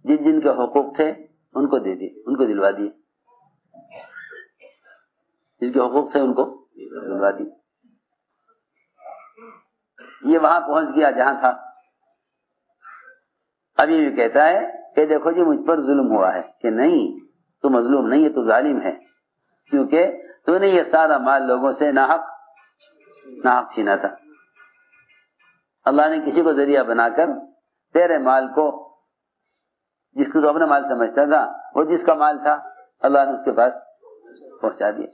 جن جن کے حقوق تھے ان کو دے دی, ان کو دلوا دیے. جن کے حقوق تھے ان کو دلوا دی. یہ وہاں پہنچ گیا جہاں تھا. ابھی یہ کہتا ہے کہ دیکھو جی مجھ پر ظلم ہوا ہے. کہ نہیں, تو مظلوم نہیں ہے, تو ظالم ہے, کیونکہ تو نے یہ سارا مال لوگوں سے ناحق چھینا تھا. اللہ نے کسی کو ذریعہ بنا کر تیرے مال کو, جس کو تو اپنا مال سمجھتا تھا, اور جس کا مال تھا اللہ نے اس کے پاس پہنچا دیا.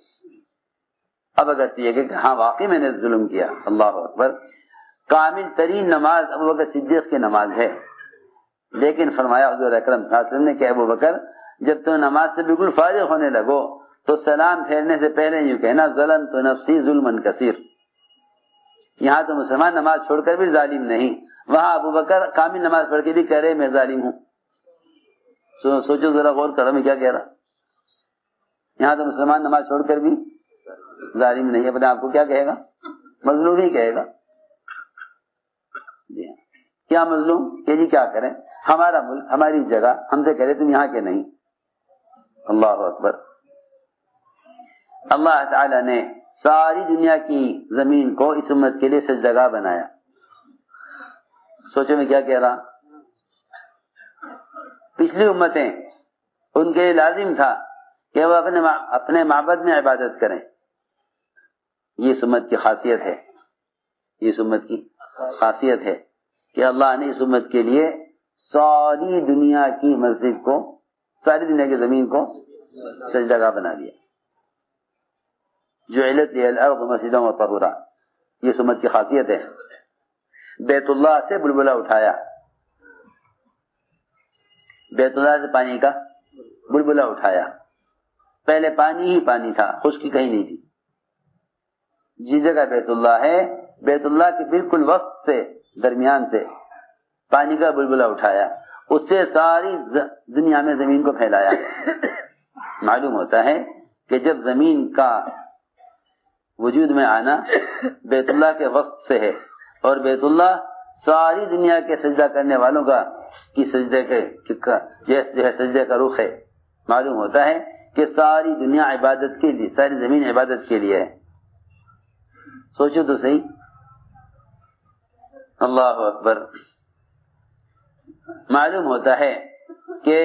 اب اگر یہ کہ ہاں واقعی میں نے ظلم کیا, اللہ اکبر, کامل ترین نماز ابو بکر صدیق کی نماز ہے. لیکن فرمایا حضور اکرم صلی اللہ علیہ وسلم نے کہ ابو بکر جب تو نماز سے بالکل فارغ ہونے لگو تو سلام پھیرنے سے پہلے یوں کہنا ظلمت نفسی ظلما کثیر. یہاں تو مسلمان نماز چھوڑ کر بھی ظالم نہیں, وہاں ابو بکر کامل نماز پڑھ کے بھی کہہ رہے میں ظالم ہوں. سوچو ذرا غور کرو میں کیا کہہ رہا. یہاں تو مسلمان نماز چھوڑ کر بھی ظالم نہیں, اپنے آپ کو کیا کہے گا؟ مظلوم ہی کہے گا. جی کیا مظلوم کہ جی کیا کریں, ہمارا ملک ہماری جگہ, ہم سے کہہ رہے تم یہاں کے نہیں. اللہ اکبر. اللہ تعالی نے ساری دنیا کی زمین کو اس امت کے لیے سجدگاہ بنایا. سوچو میں کیا کہہ رہا. پچھلی امتیں ان کے لیے لازم تھا کہ وہ اپنے معبد میں عبادت کریں. یہ اس امت کی خاصیت ہے, یہ اس امت کی خاصیت ہے کہ اللہ نے اس امت کے لیے ساری دنیا کی مسجد کو, ساری دنیا کی زمین کو سجدگاہ بنا دیا. جعلت لی الارض مسجدا وطہورا, یہ اس امت کی خاصیت ہے. بیت اللہ سے بلبلہ اٹھایا, بیت اللہ سے پانی کا بلبلہ اٹھایا. پہلے پانی ہی پانی تھا, خشکی کہیں نہیں تھی. جس جگہ بیت اللہ ہے, بیت اللہ کے بالکل وسط سے, درمیان سے پانی کا بلبلہ اٹھایا, اس سے ساری دنیا میں زمین کو پھیلایا. معلوم ہوتا ہے کہ جب زمین کا وجود میں آنا بیت اللہ کے وسط سے ہے, اور بیت اللہ ساری دنیا کے سجدہ کرنے والوں کا کی سجدے کے جو ہے سجدے کا رخ ہے. معلوم ہوتا ہے کہ ساری دنیا عبادت کے لیے, ساری زمین عبادت کے لیے ہے. سوچو تو صحیح. اللہ اکبر. معلوم ہوتا ہے کہ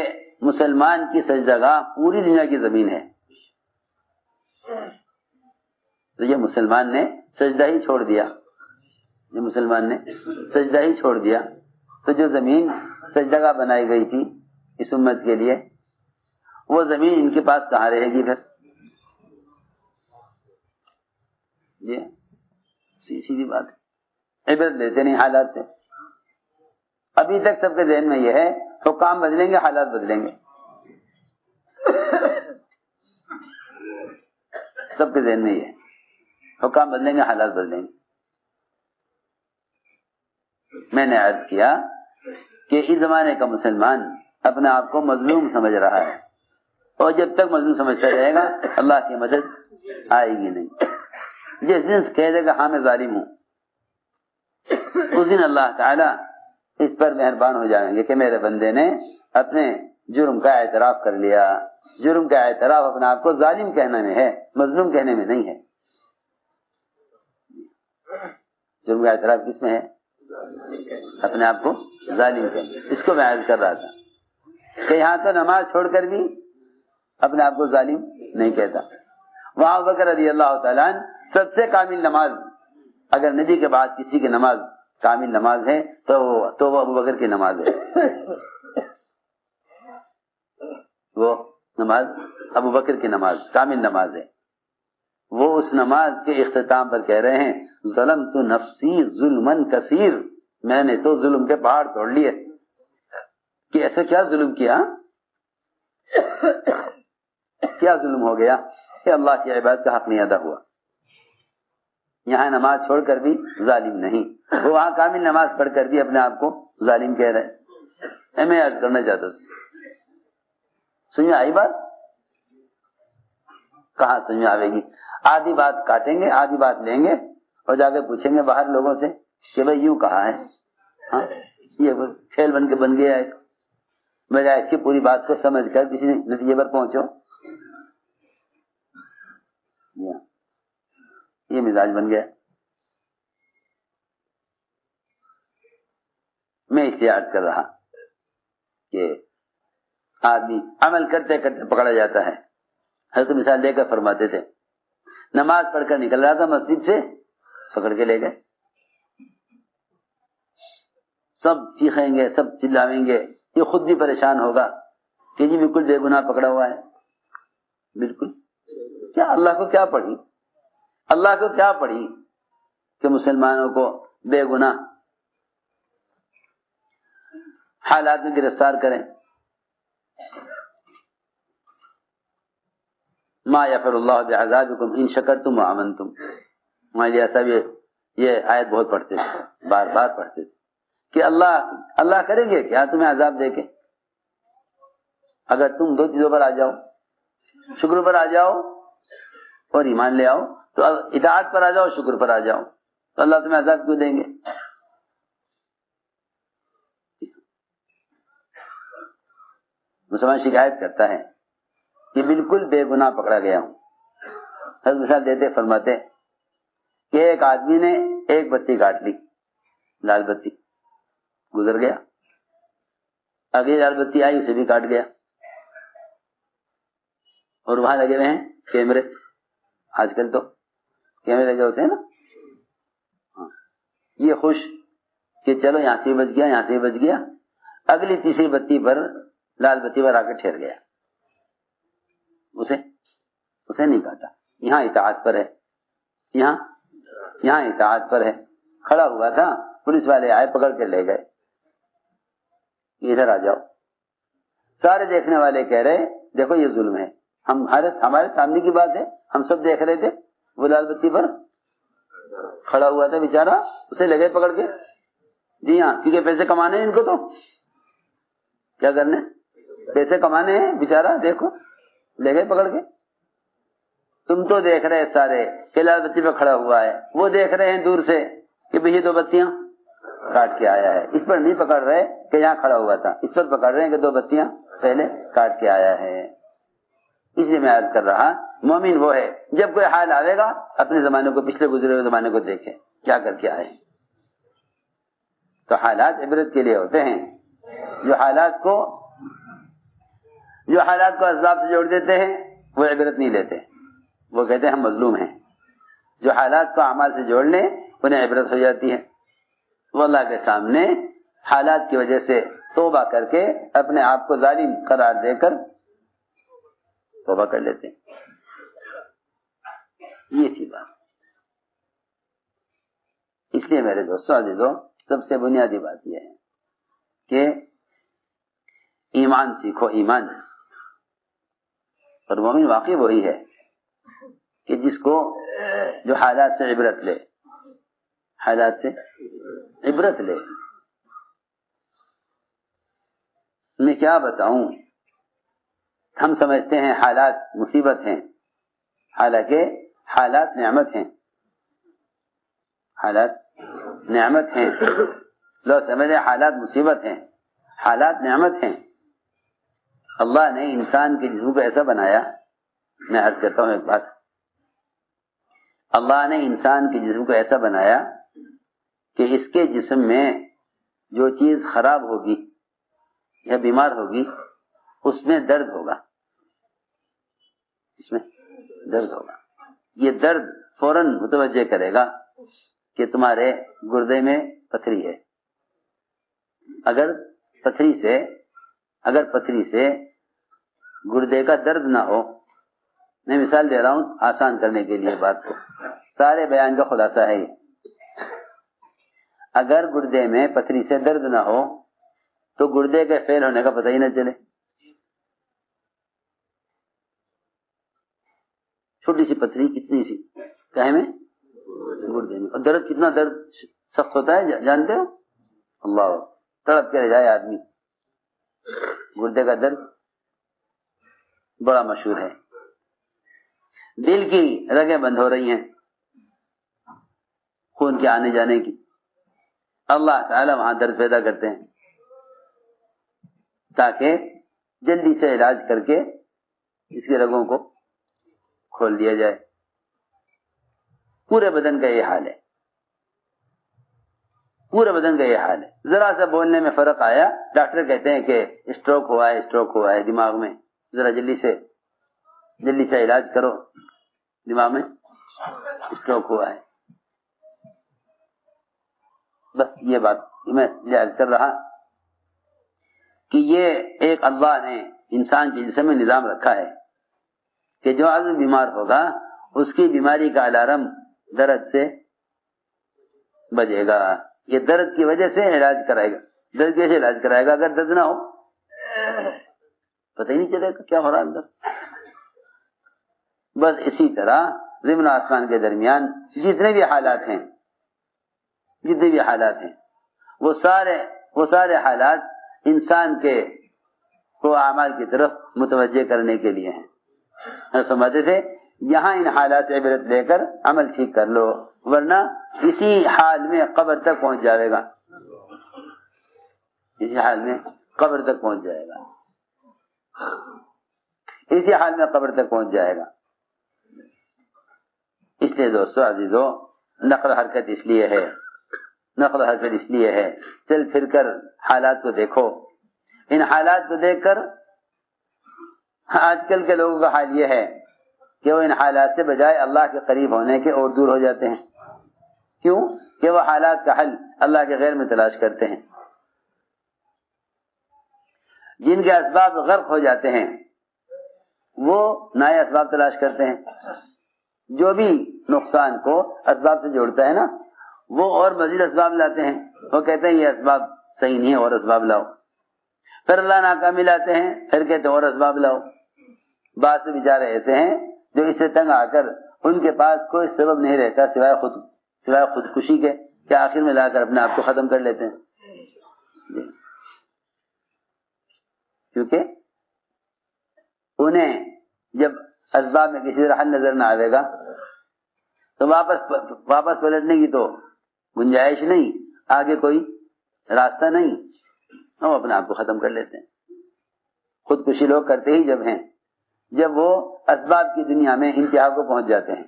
مسلمان کی سجدگاہ پوری دنیا کی زمین ہے. تو یہ مسلمان نے سجدہ ہی چھوڑ دیا, یہ مسلمان نے سجدہ ہی چھوڑ دیا, تو جو زمین سجدگاہ بنائی گئی تھی اس امت کے لیے, وہ زمین ان کے پاس کہاں رہے گی پھر؟ یہ سیدھی بات ہے. عبرت لیتے نہیں حالات سے. ابھی تک سب کے ذہن میں یہ ہے حکام بدلیں گے حالات بدلیں گے, سب کے ذہن میں یہ ہے حکام بدلیں گے حالات بدلیں گے. میں نے عرض کیا کہ اس زمانے کا مسلمان اپنے آپ کو مظلوم سمجھ رہا ہے, اور جب تک مظلوم سمجھتا رہے گا اللہ کی مدد آئے گی نہیں. جس دن کہہ دے گا ہاں میں ظالم ہوں اس دن اللہ تعالیٰ اس پر مہربان ہو جائیں گے کہ میرے بندے نے اپنے جرم کا اعتراف کر لیا. جرم کا اعتراف اپنے آپ کو ظالم کہنے میں ہے, مظلوم کہنے میں نہیں ہے. جرم کا اعتراف کس میں ہے؟ اپنے آپ کو ظالم کہنے. اس کو میں عرض کر رہا تھا کہ یہاں تو نماز چھوڑ کر بھی اپنے آپ کو ظالم نہیں کہتا. وہاں ابو بکر رضی اللہ تعالیٰ عنہ سب سے کامل نماز, اگر نبی کے بعد کسی کی نماز کامل نماز ہے تو وہ ابو بکر کی نماز ہے. وہ نماز ابو بکر کی نماز کامل نماز ہے. وہ اس نماز کے اختتام پر کہہ رہے ہیں ظلمت نفسی ظلمن کثیر, میں نے تو ظلم کے پہاڑ توڑ لیے. کہ ایسے کیا ظلم کیا, کیا ظلم ہو گیا کہ اللہ کی عبادت کا حق نہیں ادا ہوا. یہاں نماز چھوڑ کر بھی ظالم نہیں, وہ وہاں کامل نماز پڑھ کر بھی اپنے آپ کو ظالم کہہ رہے. میں عرض کرنا چاہتا تھا, سمجھ میں آئی بات؟ کہاں سمجھ میں آئے گی؟ آدھی بات کاٹیں گے, آدھی بات لیں گے اور جا کے پوچھیں گے باہر لوگوں سے کہ بھائی یوں کہا ہے. ہاں یہ کھیل بن گیا ہے. بجائے اس کی پوری بات کو سمجھ کر کسی نتیجے پر پہنچو. یہ مزاج بن گیا. میں احتیاط کر رہا کہ آدمی عمل کرتے کرتے پکڑا جاتا ہے. حضرت مثال لے کر فرماتے تھے نماز پڑھ کر نکل رہا تھا مسجد سے, پکڑ کے لے گئے. سب چیخیں گے, سب چلاویں گے, یہ خود بھی پریشان ہوگا کہ جی بالکل بے گناہ پکڑا ہوا ہے. بالکل کیا اللہ کو کیا پڑھی, اللہ کو کیا پڑھی کہ مسلمانوں کو بے گناہ حالات میں گرفتار کریں. ما یغفر اللہ بعذابکم ان شکرتم وآمنتم. ہمارے صاحب یہ آیت بہت پڑھتے تھے, بار بار پڑھتے تھے کہ اللہ کریں گے کیا تمہیں عذاب دے کے, اگر تم دو چیزوں پر آ جاؤ, شکر پر آ جاؤ اور ایمان لے آؤ, تو اطاعت پر آ جاؤ, شکر پر آ جاؤ, تو اللہ تمہیں عذاب کیوں دیں گے؟ مسلمان شکایت کرتا ہے کہ بالکل بے گناہ پکڑا گیا ہوں. حضرت مثال دیتے فرماتے کہ ایک آدمی نے ایک بتی کاٹ لی, لال بتی گزر گیا, اگلی لال بتی آئی اسے بھی کاٹ گیا, اور وہاں لگے ہوئے ہیں کیمرے. آج کل تو کیمرے لگے ہوتے ہیں نا. یہ خوش کہ چلو یہاں سے بچ گیا, یہاں سے بچ گیا, اگلی تیسری بتی پر لال بتی پر آ کر ٹھہر گیا, اسے نہیں کاٹا. یہاں اطاعت پر ہے, یہاں اطاعت پر ہے. کھڑا ہوا تھا, پولیس والے آئے, پکڑ کے لے گئے, ادھر آ جاؤ. سارے دیکھنے والے کہہ رہے دیکھو یہ ظلم ہے, ہمارے سامنے کی بات ہے, ہم سب دیکھ رہے تھے. وہ لال بتی پر کھڑا ہوا تھا بیچارہ, اسے لے گئے پکڑ کے. جی ہاں, کیونکہ پیسے کمانے ہیں ان کو, تو کیا کرنے, پیسے کمانے ہیں بیچارہ, دیکھو لے گئے پکڑ کے. تم تو دیکھ رہے سارے کہ لال بتی پہ کھڑا ہوا ہے, وہ دیکھ رہے ہیں دور سے کہ بھئی یہ دو بتیاں کاٹ کے آیا ہے. اس پر نہیں پکڑ رہے کہ یہاں کھڑا ہوا تھا, اس پر پکڑ رہے ہیں کہ دو بتیاں پہلے کاٹ کے آیا ہے. اس لیے میں عرض کر رہا مومن وہ ہے جب کوئی حال آئے گا اپنے زمانے کو, پچھلے گزرے ہوئے زمانے کو دیکھے کیا کر کے آئے. تو حالات عبرت کے لیے ہوتے ہیں. جو حالات کو اسباب سے جوڑ دیتے ہیں وہ عبرت نہیں لیتے, وہ کہتے ہیں ہم مظلوم ہیں. جو حالات کو اعمال سے جوڑ لیں انہیں عبرت ہو جاتی ہے. وہ اللہ کے سامنے حالات کی وجہ سے توبہ کر کے اپنے آپ کو ظالم قرار دے کر توبہ کر لیتے ہیں. یہ تھی بات. اس لیے میرے دوستوں عزیزوں, سب سے بنیادی بات یہ ہے کہ ایمان سیکھو. ایمان اور مومن واقعی وہی ہے کہ جس کو جو حالات سے عبرت لے, حالات سے عبرت لے. میں کیا بتاؤں ہم سمجھتے ہیں حالات مصیبت ہیں، حالانکہ حالات نعمت ہیں، حالات نعمت ہیں. لوگ سمجھتے ہیں حالات مصیبت ہیں، حالات نعمت ہیں. اللہ نے انسان کے جسم کو ایسا بنایا، میں عرض کرتا ہوں ایک بات، اللہ نے انسان کے جسم کو ایسا بنایا کہ اس کے جسم میں جو چیز خراب ہوگی یا بیمار ہوگی اس میں درد ہوگا، اس میں درد ہوگا. یہ درد فوراً متوجہ کرے گا کہ تمہارے گردے میں پتھری ہے. اگر پتھری سے گردے کا درد نہ ہو، میں مثال دے رہا ہوں آسان کرنے کے لیے بات کو، سارے بیان کا خلاصہ ہے یہ. اگر گردے میں پتھری سے درد نہ ہو تو گردے کے فیل ہونے کا پتہ ہی نہ چلے. چھوٹی سی پتھری کتنی سی کہیں میں گردے میں، اور درد کتنا درد سخت ہوتا ہے جانتے ہو؟ اللہ تڑپ کے رہ جائے آدمی. گردے کا درد بڑا مشہور ہے. دل کی رگیں بند ہو رہی ہیں خون کے آنے جانے کی، اللہ تعالی وہاں درد پیدا کرتے ہیں تاکہ جلدی سے علاج کر کے اس کے رگوں کو کھول دیا جائے. پورے بدن کا یہ حال ہے، پورے بدن کا یہ حال ہے. ذرا سا بولنے میں فرق آیا، ڈاکٹر کہتے ہیں کہ اسٹروک ہوا ہے دماغ میں، ذرا جلدی سے علاج کرو، دماغ میں اسٹروک ہوا ہے. بس یہ بات میں یاد کر رہا کہ یہ ایک اللہ نے انسان کے جسم میں نظام رکھا ہے کہ جو عضو بیمار ہوگا اس کی بیماری کا الارم درد سے بجے گا. یہ درد کی وجہ سے علاج کرائے گا. درد کی وجہ سے علاج کرائے گا. اگر درد نہ ہو پتہ ہی نہیں چلے گا کیا ہو رہا اندر. بس اسی طرح زمین و آسمان کے درمیان جتنے بھی حالات ہیں وہ سارے حالات انسان کے کو اعمال کی طرف متوجہ کرنے کے لیے ہیں. سمجھتے تھے یہاں ان حالات سے عبرت لے کر عمل ٹھیک کر لو، ورنہ اسی حال میں قبر تک پہنچ جائے گا. اسی حال میں قبر تک پہنچ جائے گا. اس لیے دوستو عزیزو، نقل حرکت اس لیے ہے چل پھر کر حالات کو دیکھو. ان حالات کو دیکھ کر آج کل کے لوگوں کا حال یہ ہے کہ وہ ان حالات سے بجائے اللہ کے قریب ہونے کے اور دور ہو جاتے ہیں. کیوں؟ کہ وہ حالات کا حل اللہ کے غیر میں تلاش کرتے ہیں. جن کے اسباب غرق ہو جاتے ہیں وہ نئے اسباب تلاش کرتے ہیں. جو بھی نقصان کو اسباب سے جوڑتا ہے نا، وہ اور مزید اسباب لاتے ہیں. وہ کہتے ہیں یہ اسباب صحیح نہیں ہے، اور اسباب لاؤ. پھر اللہ ناکامی لاتے ہیں، پھر کہتے ہیں اور اسباب لاؤ. بعض سے بیچارے ایسے ہیں جو اس سے تنگ آ کر ان کے پاس کوئی سبب نہیں رہتا سوائے خودکشی کے، کہ آخر میں لا کر اپنے آپ کو ختم کر لیتے ہیں. کیونکہ انہیں جب اسباب میں کسی طرح حل نظر نہ آئے گا تو واپس پلٹنے کی تو گنجائش نہیں، آگے کوئی راستہ نہیں، ہم اپنے آپ کو ختم کر لیتے ہیں. خودکشی لوگ کرتے ہی جب وہ اسباب کی دنیا میں انتہا کو پہنچ جاتے ہیں.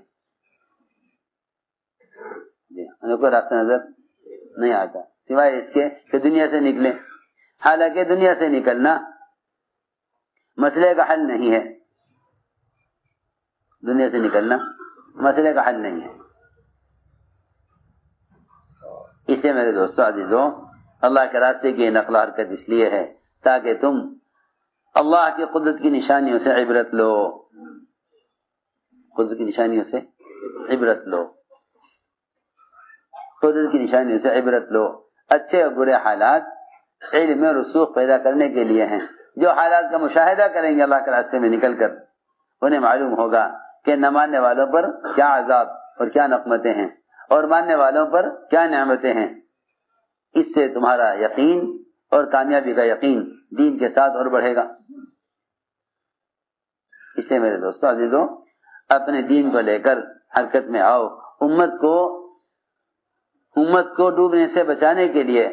انہیں کوئی راستہ نظر نہیں آتا سوائے اس کے کہ دنیا سے نکلیں. حالانکہ دنیا سے نکلنا مسئلے کا حل نہیں ہے. دنیا سے نکلنا مسئلے کا حل نہیں ہے. اس لیے میرے دوستو عزیزوں، اللہ کے راستے کی نقل و حرکت اس لیے ہے تاکہ تم اللہ کی قدرت کی نشانیوں سے عبرت لو. قدرت کی نشانیوں سے عبرت لو. قدرت کی نشانیوں سے عبرت لو. اچھے اور برے حالات علم میں رسوخ پیدا کرنے کے لیے ہیں. جو حالات کا مشاہدہ کریں گے اللہ کے راستے میں نکل کر، انہیں معلوم ہوگا کہ نہ ماننے والوں پر کیا عذاب اور کیا نقمتیں ہیں، اور ماننے والوں پر کیا نعمتیں ہیں. اس سے تمہارا یقین اور کامیابی کا یقین دین کے ساتھ اور بڑھے گا. اس لیے میرے دوستوں عزیزوں، اپنے دین کو لے کر حرکت میں آؤ. امت کو ڈوبنے سے بچانے کے لیے،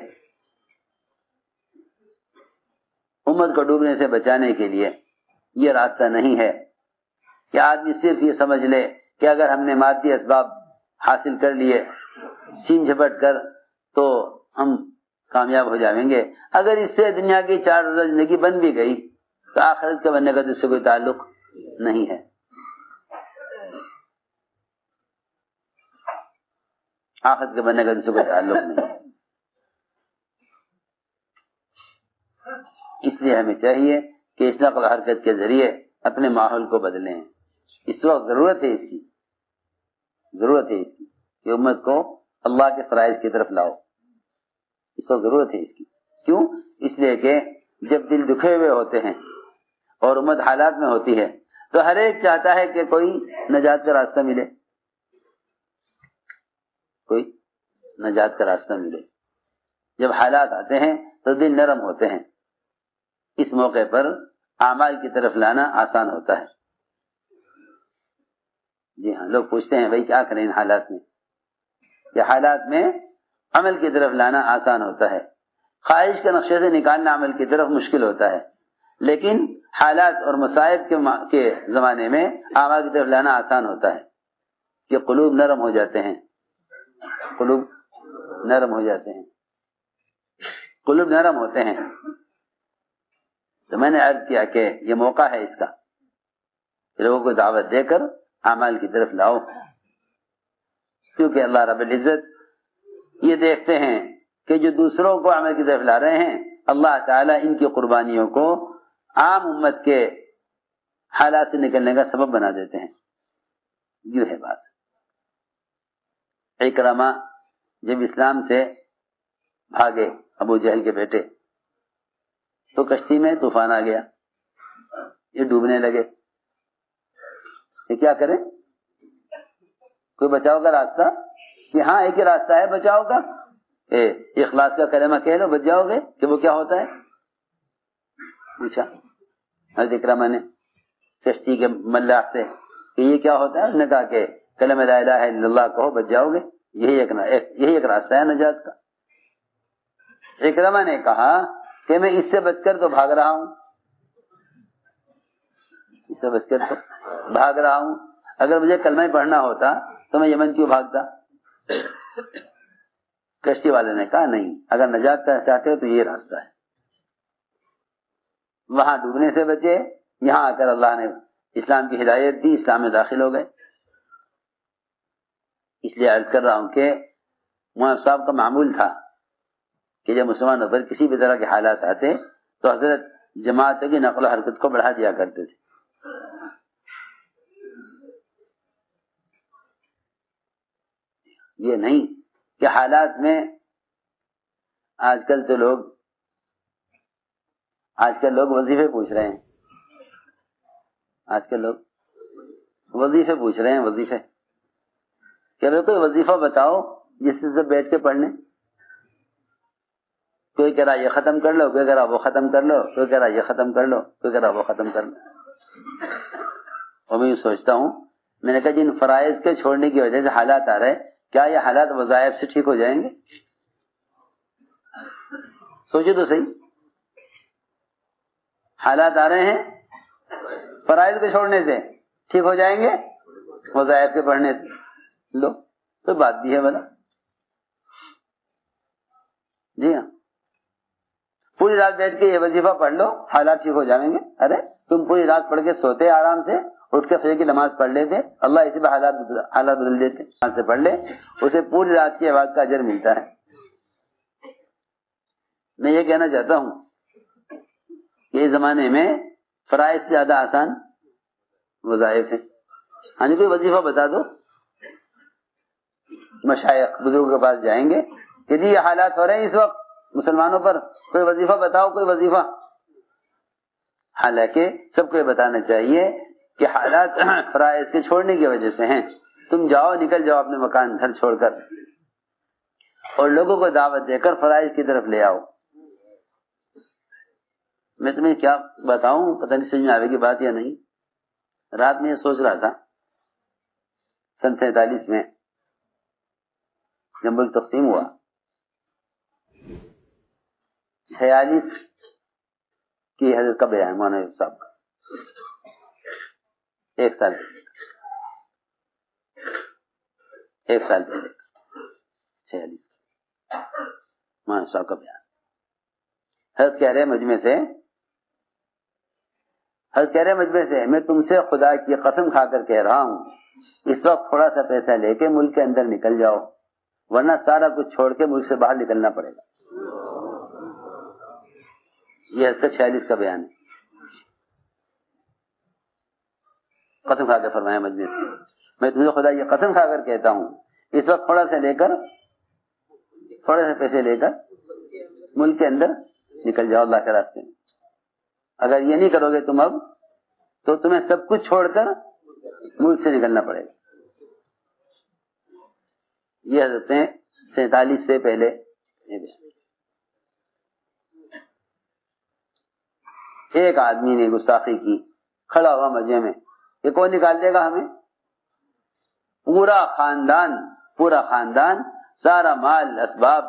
امت کو ڈوبنے سے بچانے کے لیے یہ راستہ نہیں ہے کہ آدمی صرف یہ سمجھ لے کہ اگر ہم نے مادی اسباب حاصل کر لیے سین جھپٹ کر تو ہم کامیاب ہو جائیں گے. اگر اس سے دنیا کی 4 روزہ زندگی بن بھی گئی تو آخرت کے بننے کا تو اس سے کوئی تعلق نہیں ہے. آخرت کے بننے کا تو اس سے کوئی تعلق نہیں ہے. اس لیے ہمیں چاہیے کہ اس نقل و حرکت کے ذریعے اپنے ماحول کو بدلیں. اس وقت ضرورت ہے اس کی کہ امت کو اللہ کے فرائض کی طرف لاؤ. اس وقت ضرورت ہے اس کی. کیوں؟ اس لیے کہ جب دل دکھے ہوئے ہوتے ہیں اور امت حالات میں ہوتی ہے تو ہر ایک چاہتا ہے کہ کوئی نجات کا راستہ ملے، کوئی نجات کا راستہ ملے. جب حالات آتے ہیں تو دل نرم ہوتے ہیں. اس موقع پر اعمال کی طرف لانا آسان ہوتا ہے. جی ہاں، لوگ پوچھتے ہیں بھائی کیا کریں ان حالات میں؟ یہ حالات میں عمل کی طرف لانا آسان ہوتا ہے. خواہش کے نقشے سے نکالنا عمل کی طرف مشکل ہوتا ہے، لیکن حالات اور مصائب کے زمانے میں اعمال کی طرف لانا آسان ہوتا ہے کہ قلوب نرم ہو جاتے ہیں. قلوب نرم ہوتے ہیں. تو میں نے عرض کیا کہ یہ موقع ہے اس کا، لوگوں کو دعوت دے کر اعمال کی طرف لاؤ، کیونکہ اللہ رب العزت یہ دیکھتے ہیں کہ جو دوسروں کو عمل کی طرف لا رہے ہیں اللہ تعالیٰ ان کی قربانیوں کو عام امت کے حالات سے نکلنے کا سبب بنا دیتے ہیں. یوں ہے بات. اکرمہ جب اسلام سے بھاگے ابو جہل کے بیٹے تو کشتی میں طوفان آ گیا، یہ ڈوبنے لگے. یہ کیا کریں؟ کوئی بچاؤ کا راستہ؟ کہ ہاں ایک ہی راستہ ہے بچاؤ کا، اخلاص کا کلمہ کہہ لو بچ جاؤ گے. کہ وہ کیا ہوتا ہے؟ پوچھا حضرت اکرمہ نے کشتی کے ملاح سے کہ یہ کیا ہوتا ہے؟ اس نے کہا کہ کلمہ لا الہ الا اللہ کہو بچ جاؤ گے. یہی ایک راستہ ہے نجات کا. اکرمہ نے کہا کہ میں اس سے بچ کر تو بھاگ رہا ہوں، اگر مجھے کلمہ ہی پڑھنا ہوتا تو میں یمن کیوں بھاگتا؟ کشتی والے نے کہا نہیں، اگر نجات کا چاہتے ہو تو یہ راستہ ہے. وہاں ڈوبنے سے بچے، یہاں آ کر اللہ نے اسلام کی ہدایت دی، اسلام میں داخل ہو گئے. اس لیے عرض کر رہا ہوں کہ مولانا صاحب کا معمول تھا کہ جب مسلمانوں پر کسی بھی طرح کے حالات آتے تو حضرت جماعتوں کی نقل و حرکت کو بڑھا دیا کرتے تھے. یہ نہیں کہ حالات میں آج کل لوگ وظیفے پوچھ رہے ہیں. وظیفے کہ کوئی وظیفہ بتاؤ جس سے بیٹھ کے پڑھنے. کوئی کہہ رہا یہ ختم کر لو، کوئی کہہ رہا وہ ختم کر لو، کوئی کہہ رہا یہ ختم کر لو، کوئی کہہ رہا وہ ختم کر لو. اور میں یہ سوچتا ہوں، میں نے کہا جن فرائض کے چھوڑنے کی وجہ سے حالات آ رہے، کیا یہ حالات وظائف سے ٹھیک ہو جائیں گے؟ سوچو تو صحیح. حالات آ رہے ہیں فرائض کے چھوڑنے سے ٹھیک ہو جائیں گے وظائف کے پڑھنے سے؟ لو تو بات بھی ہے بلا. جی ہاں، پوری رات بیٹھ کے یہ وظیفہ پڑھ لو حالات ٹھیک ہو جائیں گے. ارے تم پوری رات پڑھ کے سوتے آرام سے، اٹھ کے فجر کی نماز پڑھ لیتے، اللہ اسی پہ حالات بدل دیتے. آرام سے پڑھ لے، اسے پوری رات کی عبادت کا اجر ملتا ہے. میں یہ کہنا چاہتا ہوں کہ اس زمانے میں فرائض سے زیادہ آسان وظائف ہیں. ہاں جی، کوئی وظیفہ بتا دو، مشائخ بزرگوں کے پاس جائیں گے کہ جی یہ حالات ہو رہے ہیں اس وقت مسلمانوں پر، کوئی وظیفہ بتاؤ، کوئی وظیفہ. حالانکہ سب کو یہ بتانا چاہیے کہ حالات فرائض کے چھوڑنے کی وجہ سے ہیں. تم جاؤ، نکل جاؤ اپنے مکان گھر چھوڑ کر اور لوگوں کو دعوت دے کر فرائض کی طرف لے آؤ. میں تمہیں کیا بتاؤں، پتہ نہیں سمجھ میں آئے گی بات یا نہیں. رات میں یہ سوچ رہا تھا سن 47 میں جب ملک تقسیم ہوا 46 کی حضرت کا بیان مولانا صاحب کا 1 سال پہلے 46 مولانا صاحب کا بیان حضرت کہہ رہے مجمع سے میں تم سے خدا کی قسم کھا کر کہہ رہا ہوں اس وقت تھوڑا سا پیسہ لے کے ملک کے اندر نکل جاؤ ورنہ سارا کچھ چھوڑ کے ملک سے باہر نکلنا پڑے گا. یہ حضرت 46 کا بیان ہے. قسم کھا کے فرمایا مجمع سے میں تمہیں خدا کی قسم کھا کر کہتا ہوں اس وقت تھوڑا سا پیسے لے کر ملک کے اندر نکل جاؤ اللہ کے راستے میں. اگر یہ نہیں کرو گے تم اب تو تمہیں سب کچھ چھوڑ کر ملک سے نکلنا پڑے گا. یہ حضرت 47 سے پہلے ایک آدمی نے گستاخی کی کھڑا ہوا مجمع میں کہ کون نکال دے گا ہمیں. پورا خاندان سارا مال اسباب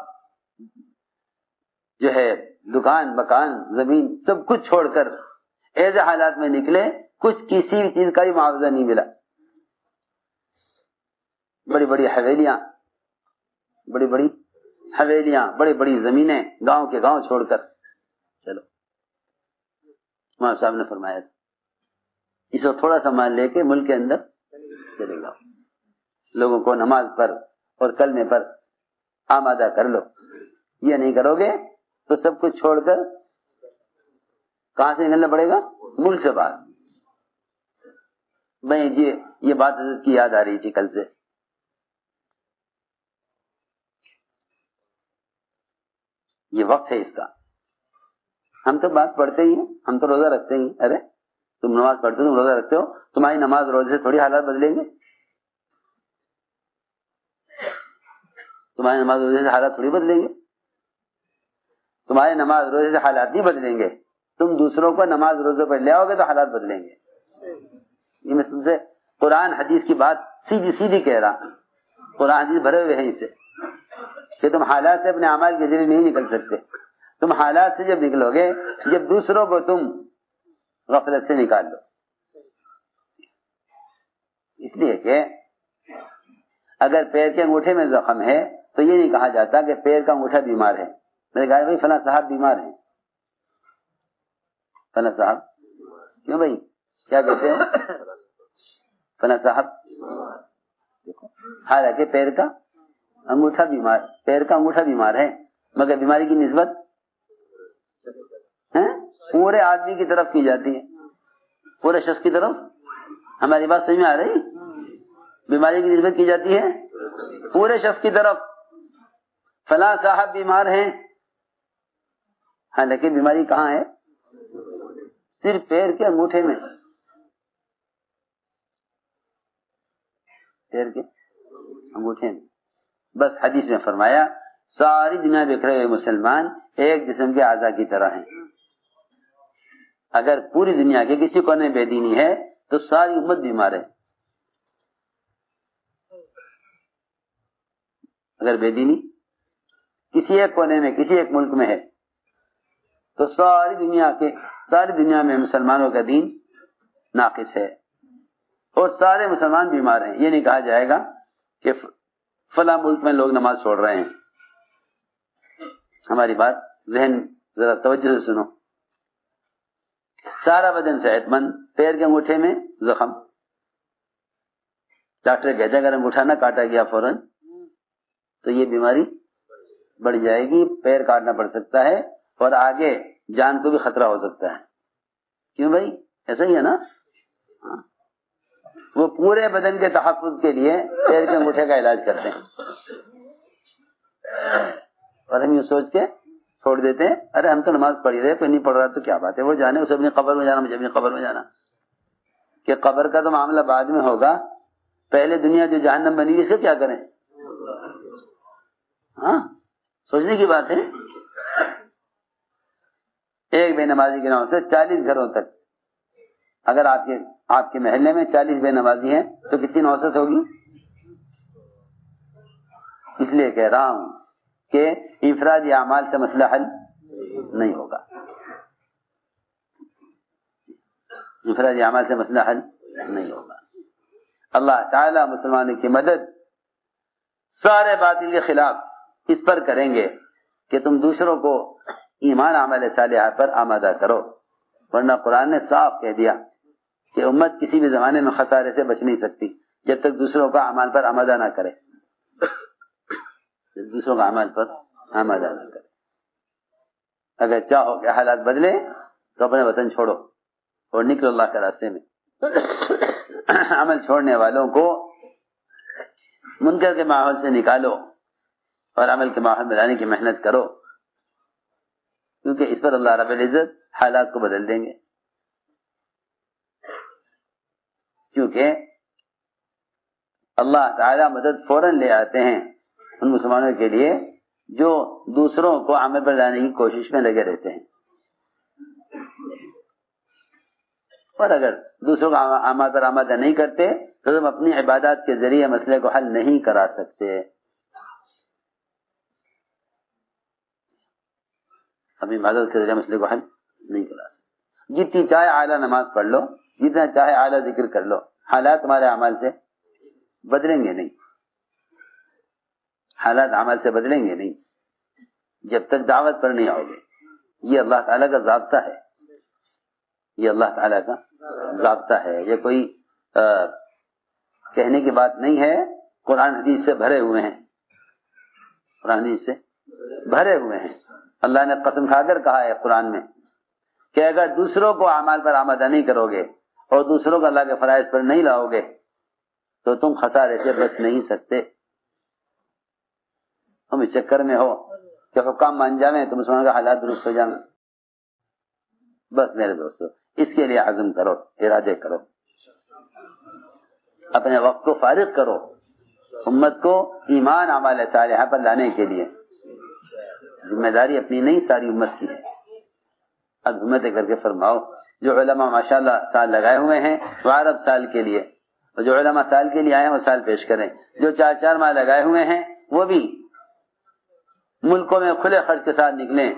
جو ہے دکان مکان زمین سب کچھ چھوڑ کر ایسے حالات میں نکلے کچھ کسی بھی چیز کا بھی معاوضہ نہیں ملا. بڑی بڑی حویلیاں بڑی بڑی زمینیں گاؤں کے گاؤں چھوڑ کر چلو. مولانا صاحب نے فرمایا اس وقت تھوڑا سا مال لے کے ملک کے اندر چلے گا لوگوں کو نماز پر اور کلمے پر آمادہ کر لو. یہ نہیں کرو گے تو سب کچھ چھوڑ کر کہاں سے نکلنا پڑے گا ملک سے باہر. میں یہ بات حضرت کی یاد آ رہی تھی کل سے. یہ وقت ہے اس کا. ہم تو بات پڑھتے ہی ہیں ہم تو روزہ رکھتے ہی. ارے تم نماز پڑھتے ہو تم روزہ رکھتے ہو تمہاری نماز روزے سے تھوڑی حالات بدلیں گے. تمہاری نماز روزے سے حالات تھوڑی بدلیں گے. تمہاری نماز روزے سے حالات نہیں بدلیں گے. تم دوسروں کو نماز روزے پر لے آؤ گے تو حالات بدلیں گے. یہ میں تم سے قرآن حدیث کی بات سیدھی کہہ رہا. قرآن حدیث بھرے ہوئے ہیں اس سے کہ تم حالات سے اپنے اعمال کے ذریعے نہیں نکل سکتے. تم حالات سے جب نکلو گے جب دوسروں کو تم غفلت سے نکال لو. اس لیے کہ اگر پیر کے انگوٹھے میں زخم ہے تو یہ نہیں کہا جاتا کہ پیر کا انگوٹھا بیمار ہے. میں نے کہا بھائی فلاں صاحب بیمار ہیں. فلاں صاحب کیوں بھائی کیا کہتے ہیں فلاں صاحب دیکھو حالانکہ پیر کا انگوٹھا بیمار ہے مگر بیماری کی نسبت پورے آدمی کی طرف کی جاتی ہے پورے شخص کی طرف. ہماری بات سمجھ میں آ رہی. بیماری کی نسبت کی جاتی ہے پورے شخص کی طرف. فلاں صاحب بیمار ہیں حالانکہ بیماری کہاں ہے صرف پیر کے انگوٹھے میں. پیر کے انگوٹھے میں. بس حدیث میں فرمایا ساری دنیا بکھرے ہوئے مسلمان ایک جسم کے اعضاء کی طرح ہیں. اگر پوری دنیا کے کسی کونے بے دینی ہے تو ساری امت بیمار ہے. اگر بے دینی کسی ایک کونے میں کسی ایک ملک میں ہے تو ساری دنیا میں مسلمانوں کا دین ناقص ہے اور سارے مسلمان بیمار ہیں. یہ نہیں کہا جائے گا کہ فلاں ملک میں لوگ نماز چھوڑ رہے ہیں. ہماری بات ذہن ذرا توجہ سے سنو. سارا بدن صحت مند پیر کے انگوٹھے میں زخم. ڈاکٹر کہتے ہیں اگر انگوٹھا نہ کاٹا گیا فوراً تو یہ بیماری بڑھ جائے گی. پیر کاٹنا پڑ سکتا ہے اور آگے جان کو بھی خطرہ ہو سکتا ہے. کیوں بھائی ایسا ہی ہے نا. وہ پورے بدن کے تحفظ کے لیے پیر کے انگوٹھے کا علاج کرتے ہیں اور ہم یہ سوچ کے چھوڑ دیتے ہیں ارے ہم تو نماز پڑھی رہے کوئی نہیں پڑھ رہا تو کیا بات ہے. وہ جانے اسے اپنی قبر میں جانا مجھے اپنی قبر میں جانا. کہ قبر کا تو معاملہ بعد میں ہوگا. پہلے دنیا جو جہنم بنی گی اس کو کیا کریں. ہاں سوچنے کی بات ہے. ایک بے نمازی کے نام سے 40 گھروں تک اگر آپ کے محلے میں 40 بے نمازی ہیں تو کتنی نوست ہوگی؟ اس لیے کہہ رہا ہوں کہ انفرادی اعمال سے مسئلہ حل نہیں ہوگا، انفرادی اعمال سے مسئلہ حل نہیں ہوگا۔ اللہ تعالیٰ مسلمانوں کی مدد سارے باطل کے خلاف اس پر کریں گے کہ تم دوسروں کو ایمان عمل صالحہ پر آمادہ کرو، ورنہ قرآن نے صاف کہہ دیا کہ امت کسی بھی زمانے میں خسارے سے بچ نہیں سکتی جب تک دوسروں کا اعمال پر آمادہ نہ کرے، دوسروں کا اعمال پر آمادہ نہ کرے۔ اگر چاہو کہ حالات بدلے تو اپنے وطن چھوڑو اور نکلو اللہ کے راستے میں۔ عمل چھوڑنے والوں کو منکر کے ماحول سے نکالو اور عمل کے ماحول میں لانے کی محنت کرو، کیونکہ اس پر اللہ رب العزت حالات کو بدل دیں گے۔ کیونکہ اللہ تعالی مدد فوراً لے آتے ہیں ان مسلمانوں کے لیے جو دوسروں کو عمل پر لانے کی کوشش میں لگے رہتے ہیں، اور اگر دوسروں کا عمل پر آمادہ نہیں کرتے تو تم اپنی عبادات کے ذریعے مسئلے کو حل نہیں کرا سکتے، اپنی عبادت کے ذریعے مسئلے کو حل نہیں کرا سکتے۔ جتنی چاہے اعلیٰ نماز پڑھ لو، جتنا چاہے اعلیٰ ذکر کر لو، حالات تمہارے اعمال سے بدلیں گے نہیں، حالات اعمال سے بدلیں گے نہیں جب تک دعوت پر نہیں آؤ گے۔ یہ اللہ تعالیٰ کا ضابطہ ہے، یہ اللہ تعالیٰ کا ضابطہ ہے، یہ کوئی کہنے کی بات نہیں ہے، قرآن حدیث سے بھرے ہوئے ہیں، قرآن حدیث سے بھرے ہوئے ہیں۔ اللہ نے قسم کھا کر کہا ہے قرآن میں کہ اگر دوسروں کو اعمال پر آمادہ نہیں کرو گے اور دوسروں کو اللہ کے فرائض پر نہیں لاؤ گے تو تم خسارے سے بچ نہیں سکتے۔ ہم اس چکر میں ہو کہ حکام مان جائیں تو مسلمانوں کا حالات درست ہو جائیں۔ بس میرے دوستو اس کے لیے عزم کرو، ارادے کرو، اپنے وقت کو فارغ کرو امت کو ایمان اعمال صالحہ پر لانے کے لیے۔ ذمہ داری اپنی نہیں، ساری امت کی ہے۔ اب ہمت کر کے فرماؤ، جو علماء ماشاءاللہ سال لگائے ہوئے ہیں وہ عرب سال کے لیے، اور جو علماء سال کے لیے آئے ہیں وہ سال پیش کریں، جو 4 ماہ لگائے ہوئے ہیں وہ بھی ملکوں میں کھلے خرچ کے ساتھ نکلیں۔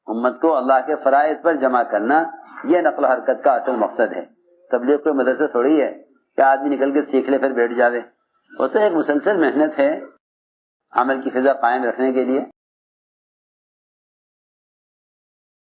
امت کو اللہ کے فرائض پر جمع کرنا یہ نقل و حرکت کا اصل مقصد ہے۔ تبلیغ کوئی مدرسہ تھوڑی ہے کہ آدمی نکل کے سیکھ لے پھر بیٹھ جاوے، وہ تو ایک مسلسل محنت ہے عمل کی فضا قائم رکھنے کے لیے۔